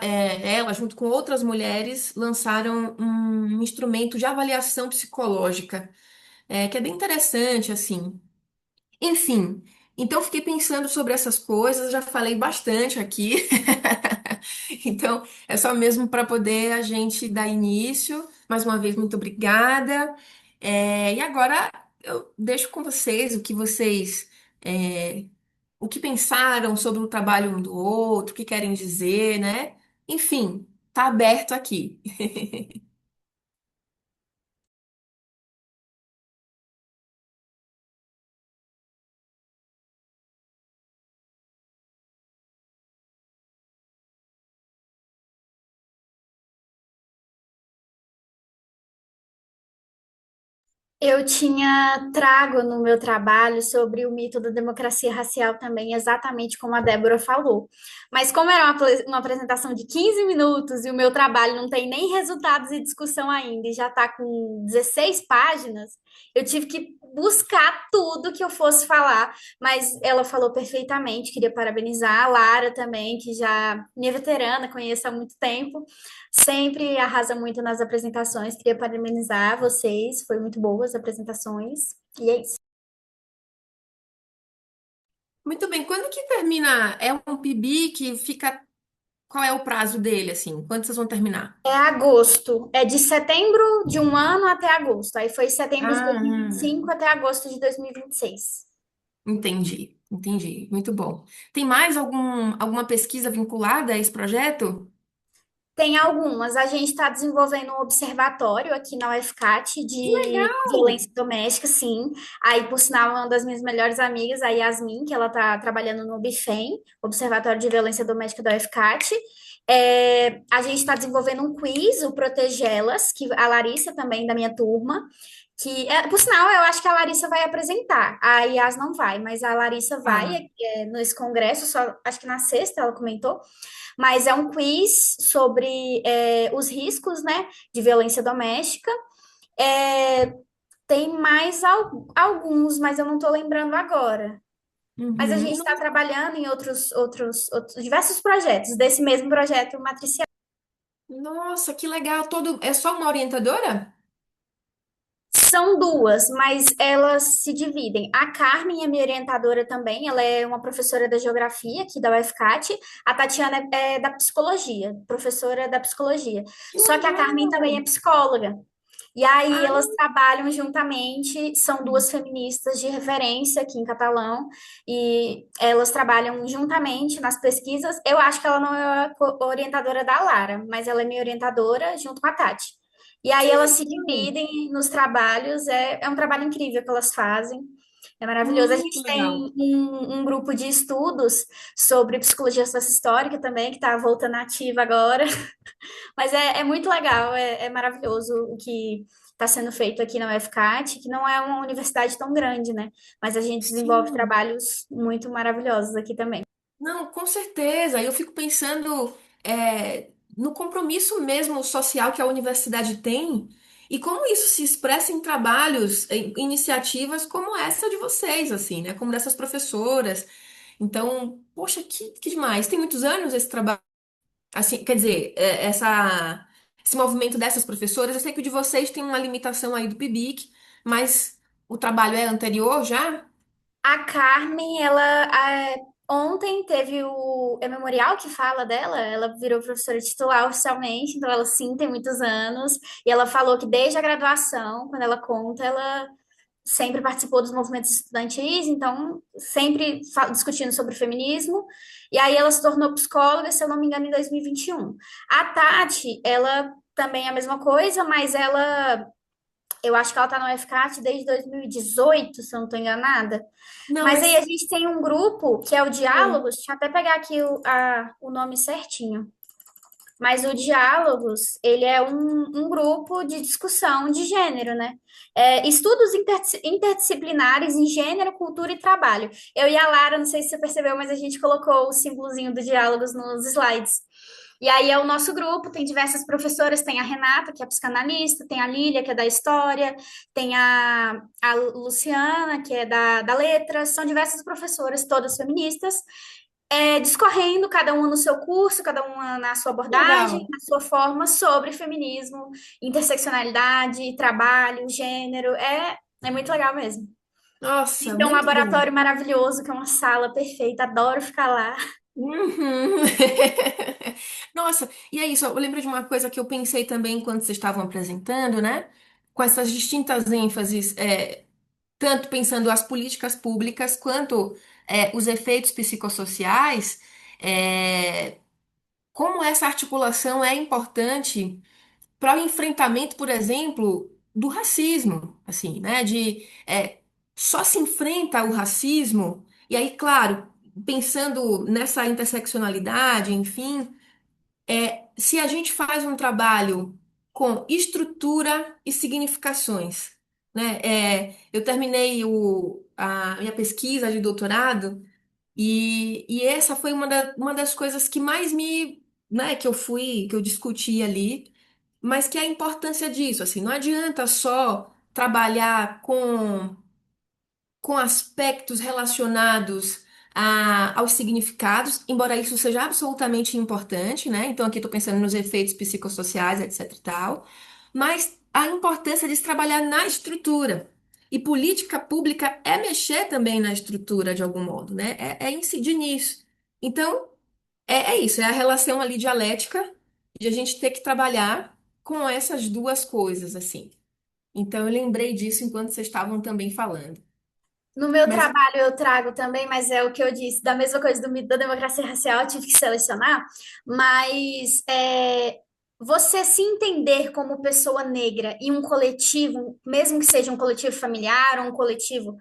junto com outras mulheres, lançaram um instrumento de avaliação psicológica, que é bem interessante, assim. Enfim, então fiquei pensando sobre essas coisas, já falei bastante aqui. Então, é só mesmo para poder a gente dar início. Mais uma vez, muito obrigada. E agora eu deixo com vocês é, o que pensaram sobre o trabalho um do outro, o que querem dizer, né? Enfim, tá aberto aqui. Eu tinha trago no meu trabalho sobre o mito da democracia racial também, exatamente como a Débora falou. Mas como era uma apresentação de 15 minutos e o meu trabalho não tem nem resultados e discussão ainda, e já está com 16 páginas, eu tive que buscar tudo que eu fosse falar, mas ela falou perfeitamente. Queria parabenizar a Lara também, que já minha veterana, conheço há muito tempo. Sempre arrasa muito nas apresentações. Queria parabenizar vocês, foi muito boas as apresentações. E é isso. Muito bem, quando que termina? É um PIB que fica. Qual é o prazo dele, assim? Quando vocês vão terminar? É agosto, é de setembro de um ano até agosto. Aí foi setembro de dois mil e vinte e Ah, cinco até agosto de 2026. entendi, entendi. Muito bom. Tem mais alguma pesquisa vinculada a esse projeto? Tem algumas. A gente está desenvolvendo um observatório aqui na UFCAT Que de legal! violência doméstica, sim. Aí, por sinal, uma das minhas melhores amigas, a Yasmin, que ela está trabalhando no OBIFEM, Observatório de Violência Doméstica da UFCAT. A gente está desenvolvendo um quiz, o Protegelas, que a Larissa também, da minha turma, por sinal, eu acho que a Larissa vai apresentar. A Yas não vai, mas a Larissa vai Ah, nesse congresso, só, acho que na sexta ela comentou, mas é um quiz sobre os riscos, né, de violência doméstica. É, tem mais alguns, mas eu não estou lembrando agora. Mas a gente uhum. está trabalhando em outros diversos projetos, desse mesmo projeto matricial. Nossa, que legal! É só uma orientadora? São duas, mas elas se dividem. A Carmen é minha orientadora também, ela é uma professora da geografia aqui da UFCAT. A Tatiana é da psicologia, professora da psicologia. Que Só que a Carmen também é legal! psicóloga. E aí Ah, elas trabalham juntamente, são duas feministas de referência aqui em Catalão, e elas trabalham juntamente nas pesquisas. Eu acho que ela não é a orientadora da Lara, mas ela é minha orientadora junto com a Tati. E aí que elas se legal! dividem nos trabalhos, é um trabalho incrível que elas fazem. É maravilhoso. A Muito gente legal. tem um grupo de estudos sobre psicologia sociohistórica também, que está voltando ativa agora. Mas é muito legal, é maravilhoso o que está sendo feito aqui na UFCAT, que não é uma universidade tão grande, né? Mas a gente desenvolve Sim. trabalhos muito maravilhosos aqui também. Não, com certeza. Eu fico pensando no compromisso mesmo social que a universidade tem e como isso se expressa em trabalhos, em iniciativas como essa de vocês, assim, né? Como dessas professoras. Então, poxa, que demais. Tem muitos anos esse trabalho, assim, quer dizer, esse movimento dessas professoras. Eu sei que o de vocês tem uma limitação aí do PIBIC, mas o trabalho é anterior já? A Carmen, ontem teve o memorial que fala dela, ela virou professora titular oficialmente, então ela sim tem muitos anos, e ela falou que desde a graduação, quando ela conta, ela sempre participou dos movimentos estudantis, então sempre discutindo sobre feminismo, e aí ela se tornou psicóloga, se eu não me engano, em 2021. A Tati, ela também é a mesma coisa, mas eu acho que ela tá no UFCAT desde 2018, se eu não estou enganada. Não, Mas aí a mas. gente tem um grupo que é o Ah, Diálogos, deixa eu até pegar aqui o nome certinho. Mas o Diálogos, ele é um grupo de discussão de gênero, né? Estudos interdisciplinares em gênero, cultura e trabalho. Eu e a Lara, não sei se você percebeu, mas a gente colocou o símbolozinho do Diálogos nos slides. E aí é o nosso grupo, tem diversas professoras, tem a Renata, que é psicanalista, tem a Lília, que é da história, tem a Luciana, que é da letras, são diversas professoras, todas feministas, discorrendo, cada uma no seu curso, cada uma na sua que abordagem, legal. na sua forma, sobre feminismo, interseccionalidade, trabalho, gênero. É muito legal mesmo. A Nossa, gente tem um muito bom. laboratório maravilhoso, que é uma sala perfeita, adoro ficar lá. Uhum. Nossa, e é isso. Eu lembro de uma coisa que eu pensei também quando vocês estavam apresentando, né? Com essas distintas ênfases, tanto pensando as políticas públicas quanto os efeitos psicossociais, é, como essa articulação é importante para o enfrentamento, por exemplo, do racismo, assim, né? Só se enfrenta o racismo, e aí, claro, pensando nessa interseccionalidade, enfim, se a gente faz um trabalho com estrutura e significações, né? Eu terminei a minha pesquisa de doutorado e essa foi uma das coisas que mais né, que eu discuti ali, mas que é a importância disso, assim, não adianta só trabalhar com aspectos relacionados aos significados, embora isso seja absolutamente importante, né? Então aqui estou pensando nos efeitos psicossociais, etc e tal, mas a importância de se trabalhar na estrutura. E política pública é mexer também na estrutura de algum modo, né? É incidir nisso. Então, é isso, é a relação ali dialética de a gente ter que trabalhar com essas duas coisas, assim. Então, eu lembrei disso enquanto vocês estavam também falando. No meu Mas trabalho eu trago também, mas é o que eu disse, da mesma coisa do mito da democracia racial, eu tive que selecionar, mas você se entender como pessoa negra e um coletivo, mesmo que seja um coletivo familiar ou um coletivo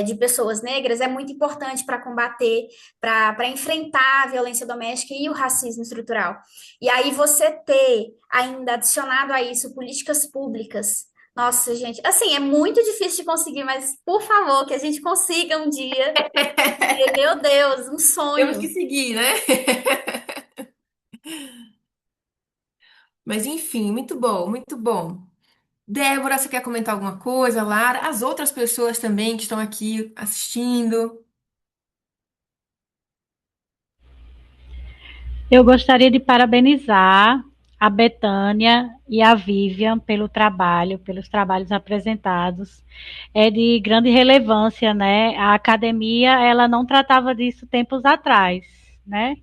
de pessoas negras, é muito importante para combater, para enfrentar a violência doméstica e o racismo estrutural. E aí você ter ainda adicionado a isso políticas públicas. Nossa, gente, assim, é muito difícil de conseguir, mas por favor, que a gente consiga um dia. E, meu Deus, um temos que sonho. seguir, né? Mas enfim, muito bom, muito bom. Débora, você quer comentar alguma coisa? Lara, as outras pessoas também que estão aqui assistindo. Eu gostaria de parabenizar a Betânia e a Vivian pelo trabalho, pelos trabalhos apresentados. É de grande relevância, né? A academia, ela não tratava disso tempos atrás, né?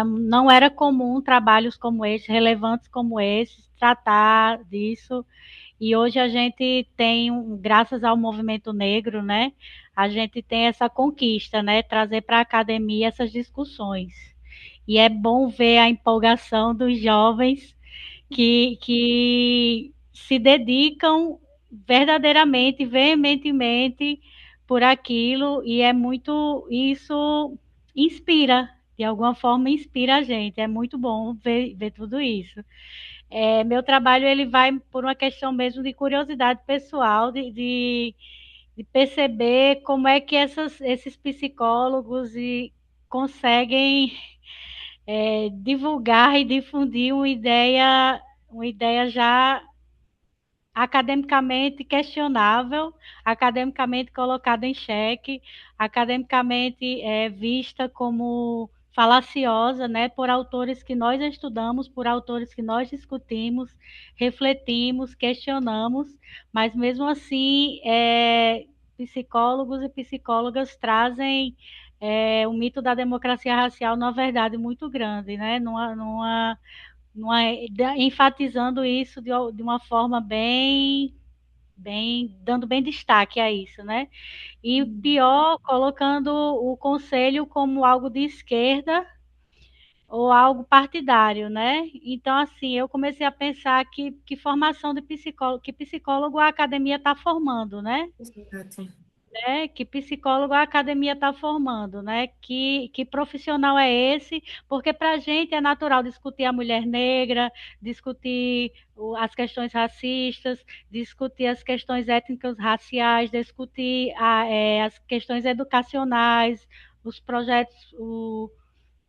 Não era comum trabalhos como esse, relevantes como esse, tratar disso. E hoje a gente tem, graças ao movimento negro, né? A gente tem essa conquista, né? Trazer para a academia essas discussões. E é bom ver a empolgação dos jovens que se dedicam verdadeiramente, veementemente por aquilo, e é muito, isso inspira, de alguma forma inspira a gente, é muito bom ver tudo isso. Meu trabalho ele vai por uma questão mesmo de curiosidade pessoal, de perceber como é que esses psicólogos conseguem divulgar e difundir uma ideia já academicamente questionável, academicamente colocada em xeque, academicamente vista como falaciosa, né, por autores que nós estudamos, por autores que nós discutimos, refletimos, questionamos, mas mesmo assim, psicólogos e psicólogas trazem o mito da democracia racial numa verdade muito grande, né, enfatizando isso de uma forma dando bem destaque a isso, né? E pior, colocando o conselho como algo de esquerda ou algo partidário, né? Então, assim, eu comecei a pensar que formação de psicólogo, que psicólogo a academia está formando, né? Exato. Que psicólogo a academia está formando, né? Que profissional é esse? Porque para a gente é natural discutir a mulher negra, discutir as questões racistas, discutir as questões étnicas raciais, discutir as questões educacionais, os projetos,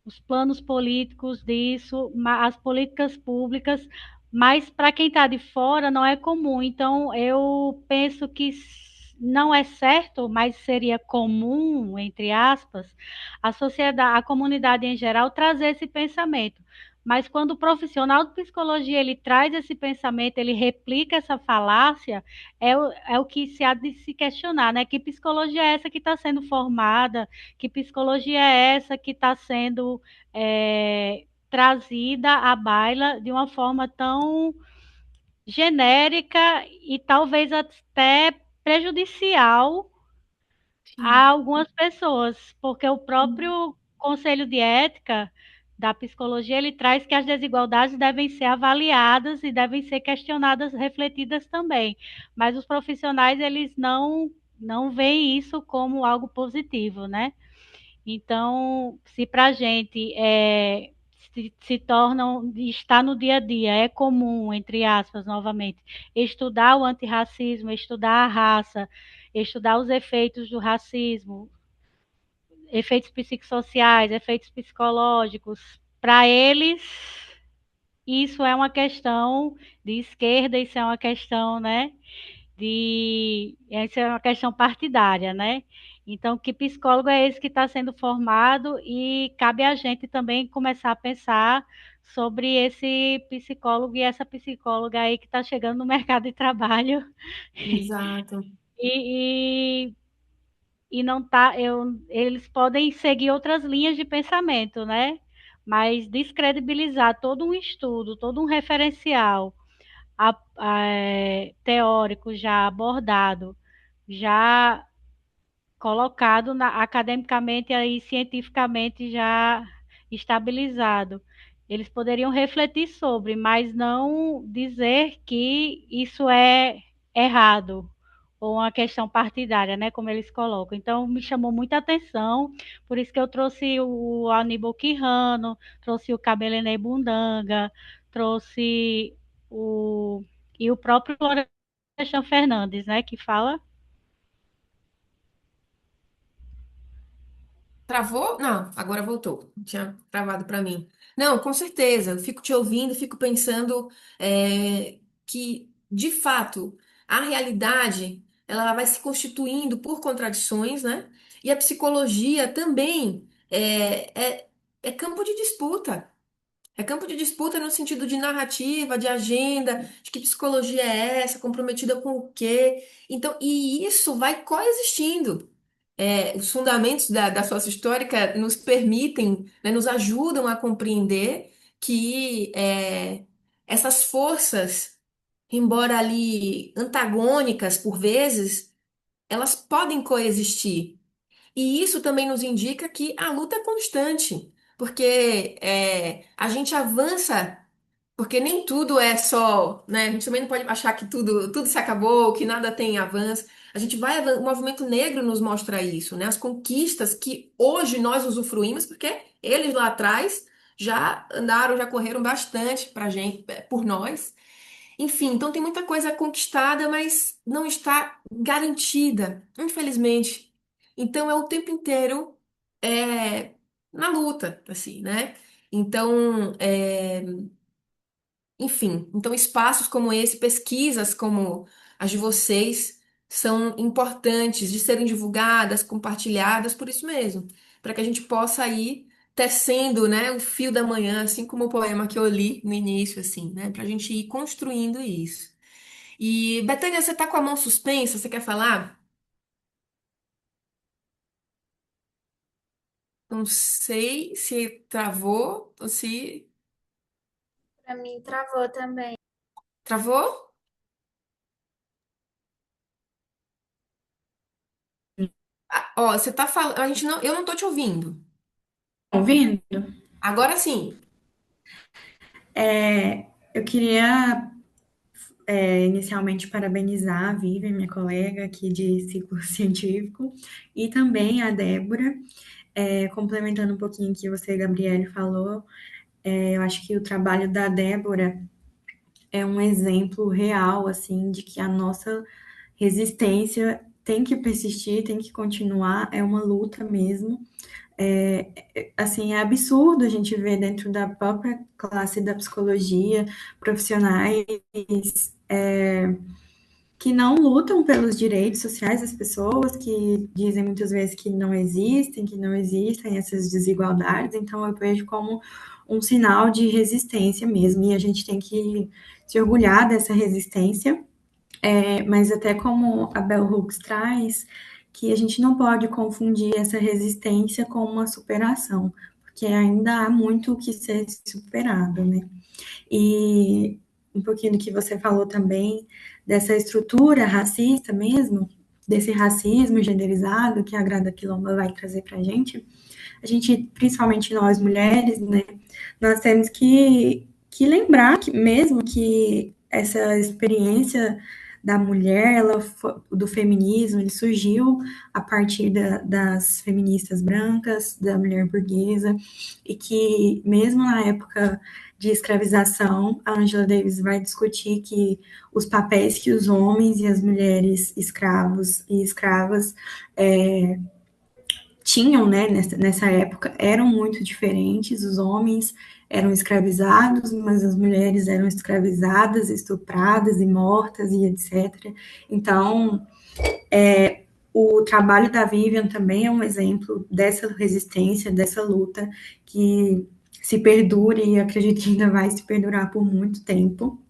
os planos políticos disso, as políticas públicas, mas para quem está de fora não é comum. Então, eu penso que não é certo, mas seria comum, entre aspas, a sociedade, a comunidade em geral trazer esse pensamento. Mas quando o profissional de psicologia ele traz esse pensamento, ele replica essa falácia, é o que se há de se questionar, né? Que psicologia é essa que está sendo formada? Que psicologia é essa que está sendo trazida à baila de uma forma tão genérica e talvez até prejudicial a Sim. algumas pessoas, porque o próprio Conselho de Ética da Psicologia ele traz que as desigualdades devem ser avaliadas e devem ser questionadas, refletidas também, mas os profissionais eles não veem isso como algo positivo, né? Então, se para a gente se tornam, está no dia a dia, é comum, entre aspas, novamente, estudar o antirracismo, estudar a raça, estudar os efeitos do racismo, efeitos psicossociais, efeitos psicológicos, para eles, isso é uma questão de esquerda, isso é uma questão, né, essa é uma questão partidária, né? Então, que psicólogo é esse que está sendo formado e cabe a gente também começar a pensar sobre esse psicólogo e essa psicóloga aí que está chegando no mercado de trabalho Exato. e, e não tá, eles podem seguir outras linhas de pensamento, né? Mas descredibilizar todo um estudo, todo um referencial teórico já abordado, já colocado academicamente e cientificamente já estabilizado. Eles poderiam refletir sobre, mas não dizer que isso é errado ou uma questão partidária, né, como eles colocam. Então, me chamou muita atenção, por isso que eu trouxe o Aníbal Quijano, trouxe o Cabelene Bundanga, trouxe o e o próprio Florestan Fernandes, né, que fala. Travou? Não, agora voltou. Tinha travado para mim. Não, com certeza. Eu fico te ouvindo, fico pensando que, de fato, a realidade ela vai se constituindo por contradições, né? E a psicologia também é campo de disputa. É campo de disputa no sentido de narrativa, de agenda, de que psicologia é essa, comprometida com o quê. Então, e isso vai coexistindo. Os fundamentos da sócio-histórica nos permitem, né, nos ajudam a compreender que essas forças, embora ali antagônicas por vezes, elas podem coexistir. E isso também nos indica que a luta é constante, porque a gente avança, porque nem tudo é só, né? A gente também não pode achar que tudo se acabou, que nada tem avanço. A gente vai, o movimento negro nos mostra isso, né? As conquistas que hoje nós usufruímos, porque eles lá atrás já andaram, já correram bastante pra gente, por nós. Enfim, então tem muita coisa conquistada, mas não está garantida, infelizmente. Então é o tempo inteiro é, na luta, assim, né? Então, enfim, então espaços como esse, pesquisas como as de vocês, são importantes de serem divulgadas, compartilhadas, por isso mesmo, para que a gente possa ir tecendo, né, o fio da manhã, assim como o poema que eu li no início, assim, né, para a gente ir construindo isso. E, Betânia, você tá com a mão suspensa? Você quer falar? Não sei se travou ou se. Para mim, travou também. Travou? Ah, ó, você tá falando. A gente não. Eu não tô te ouvindo. Ouvindo? Agora sim. Eu queria inicialmente parabenizar a Vivian, minha colega aqui de ciclo científico, e também a Débora, complementando um pouquinho o que você, Gabriele, falou. Eu acho que o trabalho da Débora é um exemplo real, assim, de que a nossa resistência tem que persistir, tem que continuar, é uma luta mesmo. Assim, é absurdo a gente ver dentro da própria classe da psicologia profissionais que não lutam pelos direitos sociais das pessoas, que dizem muitas vezes que não existem essas desigualdades. Então, eu vejo como um sinal de resistência mesmo, e a gente tem que se orgulhar dessa resistência, mas até como a Bell Hooks traz, que a gente não pode confundir essa resistência com uma superação, porque ainda há muito o que ser superado, né? E um pouquinho do que você falou também, dessa estrutura racista mesmo, desse racismo genderizado que a Grada Quilomba vai trazer para a gente, principalmente nós mulheres, né, nós temos que lembrar que mesmo que essa experiência da mulher, do feminismo, ele surgiu a partir das feministas brancas, da mulher burguesa, e que mesmo na época de escravização, a Angela Davis vai discutir que os papéis que os homens e as mulheres escravos e escravas tinham, né, nessa época, eram muito diferentes. Os homens eram escravizados, mas as mulheres eram escravizadas, estupradas e mortas e etc. Então, o trabalho da Vivian também é um exemplo dessa resistência, dessa luta que se perdura e acredito que ainda vai se perdurar por muito tempo.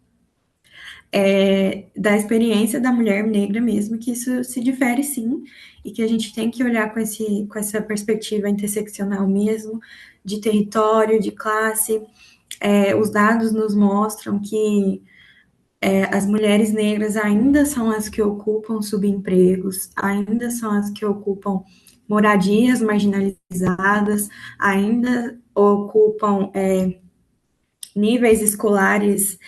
Da experiência da mulher negra mesmo, que isso se difere sim, e que a gente tem que olhar com essa perspectiva interseccional mesmo, de território, de classe. Os dados nos mostram que as mulheres negras ainda são as que ocupam subempregos, ainda são as que ocupam moradias marginalizadas, ainda ocupam níveis escolares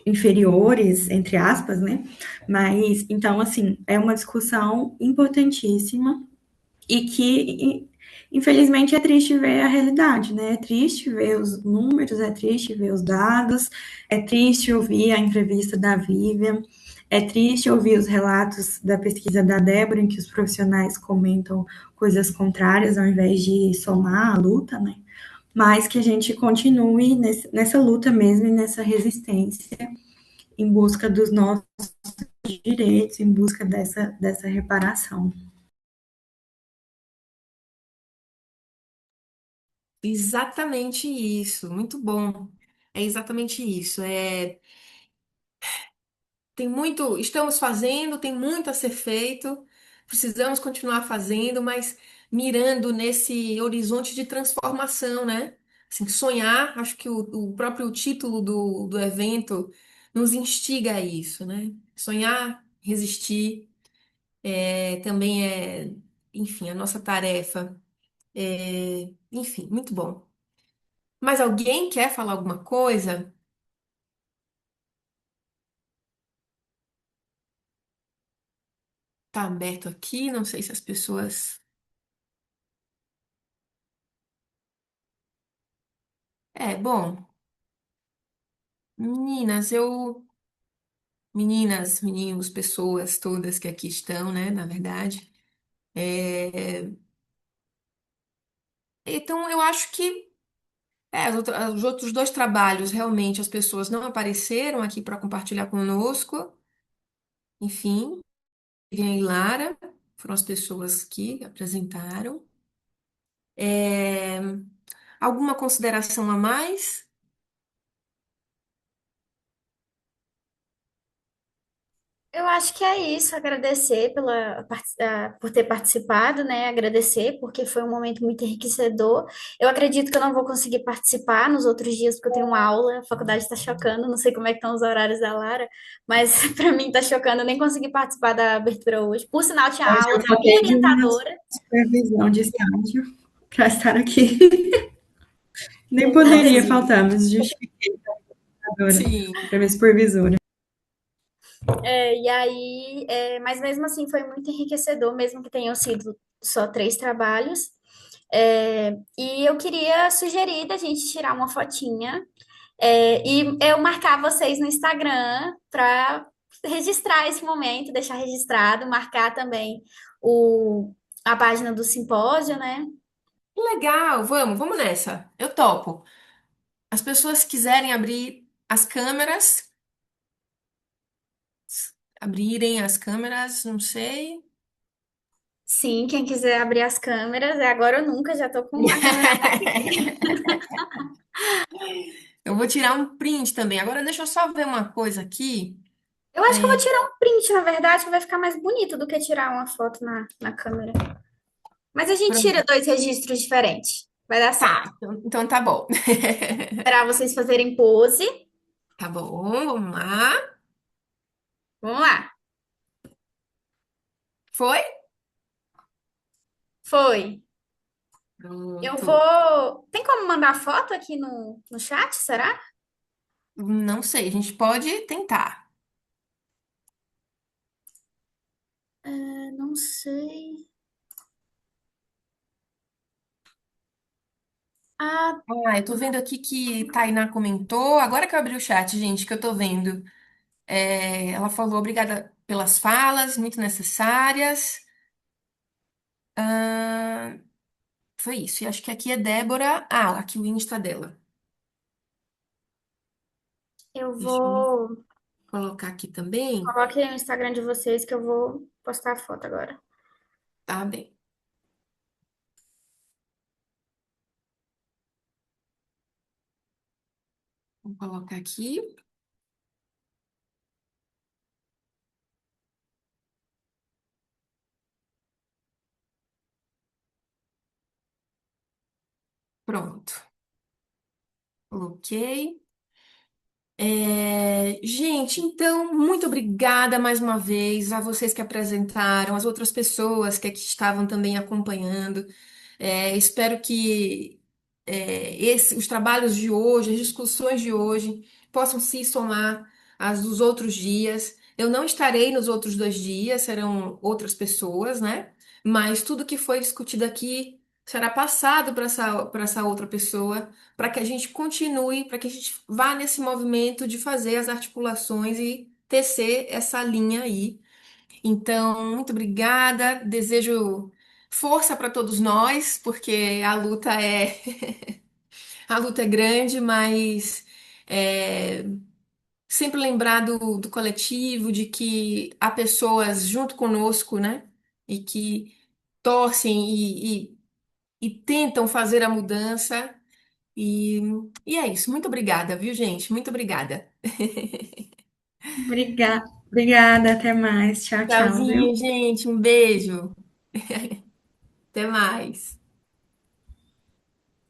inferiores, entre aspas, né? Mas, então, assim, é uma discussão importantíssima e que, infelizmente, é triste ver a realidade, né? É triste ver os números, é triste ver os dados, é triste ouvir a entrevista da Vivian, é triste ouvir os relatos da pesquisa da Débora, em que os profissionais comentam coisas contrárias ao invés de somar a luta, né? Mas que a gente continue nessa luta mesmo e nessa resistência em busca dos nossos direitos, em busca dessa reparação. Exatamente isso. Muito bom. É exatamente isso. Tem muito, estamos fazendo, tem muito a ser feito, precisamos continuar fazendo, mas mirando nesse horizonte de transformação, né? Assim, sonhar, acho que o próprio título do evento nos instiga a isso, né? Sonhar, resistir, também enfim, a nossa tarefa. Enfim, muito bom. Mas alguém quer falar alguma coisa? Tá aberto aqui, não sei se as pessoas. Bom, meninas, meninas, meninos, pessoas todas que aqui estão, né, na verdade. É, Então, eu acho que os outros dois trabalhos, realmente, as pessoas não apareceram aqui para compartilhar conosco. Enfim, Vivian e Lara foram as pessoas que apresentaram. É, Alguma consideração a mais? Eu acho que é isso, agradecer por ter participado, né? Agradecer, porque foi um momento muito enriquecedor. Eu acredito que eu não vou conseguir participar nos outros dias, porque eu tenho uma aula, a faculdade está chocando, não sei como é que estão os horários da Lara, mas para mim está chocando, eu nem consegui participar da abertura hoje. Por sinal, tinha Hoje aula eu com a minha faltei de uma orientadora. supervisão de estágio para estar aqui. Nem Nada poderia disso. faltar, mas justifiquei Sim. para minha supervisora. Mas mesmo assim foi muito enriquecedor, mesmo que tenham sido só 3 trabalhos. E eu queria sugerir da gente tirar uma fotinha, e eu marcar vocês no Instagram para registrar esse momento, deixar registrado, marcar também a página do simpósio, né? Legal, vamos nessa. Eu topo. As pessoas quiserem abrir as câmeras, abrirem as câmeras, não sei. Sim, quem quiser abrir as câmeras, é agora ou nunca, já tô com a câmera aberta aqui. Eu vou tirar um print também. Agora deixa eu só ver uma coisa aqui. Eu acho que eu vou É, tirar um print, na verdade, que vai ficar mais bonito do que tirar uma foto na câmera. Mas a gente tira pronto. 2 registros diferentes. Vai dar Tá, certo. então tá bom. Esperar vocês fazerem pose. Tá bom, vamos lá. Vamos lá. Foi? Foi. Eu Pronto. vou. Tem como mandar foto aqui no chat, será? Não sei, a gente pode tentar. Não sei. Ah, Eu tô vendo aqui que Tainá comentou. Agora que eu abri o chat, gente, que eu tô vendo. Ela falou obrigada pelas falas, muito necessárias. Ah, Foi isso. E acho que aqui é Débora. Aqui o Insta dela. eu Deixa eu vou. colocar aqui também. Coloque aí no Instagram de vocês que eu vou postar a foto agora. Tá bem. Vou colocar aqui. Pronto. Coloquei. Gente, então, muito obrigada mais uma vez a vocês que apresentaram, as outras pessoas que aqui estavam também acompanhando. Espero que os trabalhos de hoje, as discussões de hoje, possam se somar às dos outros dias. Eu não estarei nos outros 2 dias, serão outras pessoas, né? Mas tudo que foi discutido aqui será passado para essa outra pessoa para que a gente continue, para que a gente vá nesse movimento de fazer as articulações e tecer essa linha aí. Então, muito obrigada. Desejo força para todos nós, porque a luta é grande, mas é, sempre lembrar do coletivo, de que há pessoas junto conosco, né? E que torcem e tentam fazer a mudança. E, e é isso. Muito obrigada, viu, gente? Muito obrigada. Obrigada, até mais. Tchau, tchau, viu? Tchauzinho, gente. Um beijo. Até mais.